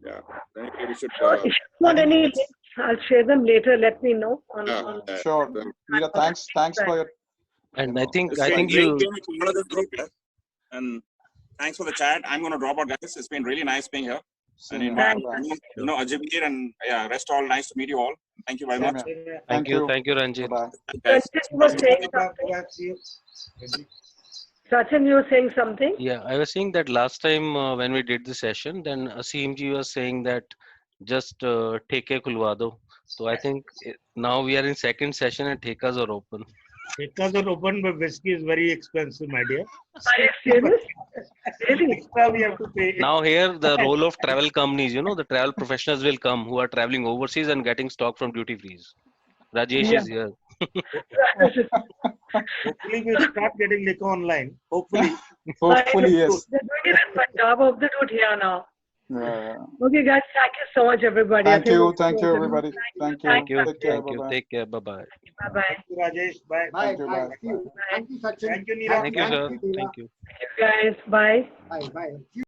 Yeah. Then we should. If you want any links, I'll share them later. Let me know. Sure. Meera, thanks for your. And I think It's I been think great you being part of this group. And thanks for the chat. I'm going to drop out, guys. It's been really nice being here. And in Thanks. Ajibir and rest all, nice to meet you all. Thank you very Same much. here. thank you Ranjit. Bye. Guys. Sachin, you were saying something? Bye-bye. See you. Sachin, you were saying something? Yeah, I was saying that last time when we did the session, then Asim ji was saying that just theke khulwa do. So I think now we are in second session and thekas are open. Because are open, but whiskey is very expensive, my dear. Are you serious? Really? Extra we have to pay. Now here the role of travel companies, the travel professionals will come who are traveling overseas and getting stock from duty frees. Rajesh Yeah. is here. Hopefully, we'll start getting liquor online. Hopefully. Hopefully, yes. They're doing it in Punjab. Hope they do it here now. Yeah. Okay, guys. Thank you so much, everybody. Thank you, everybody. Thank you. Thank you. Take care. Thank you. Bye-bye. Take care. Bye bye. Bye-bye. Thank you, Rajesh. Bye. Bye. Thank you, Bye. bye. See you. Thank you, Sachin. Thank you, Neera. Thank you, sir. Neera. Thank you. Thank you, guys. Bye. Bye. Bye. See you.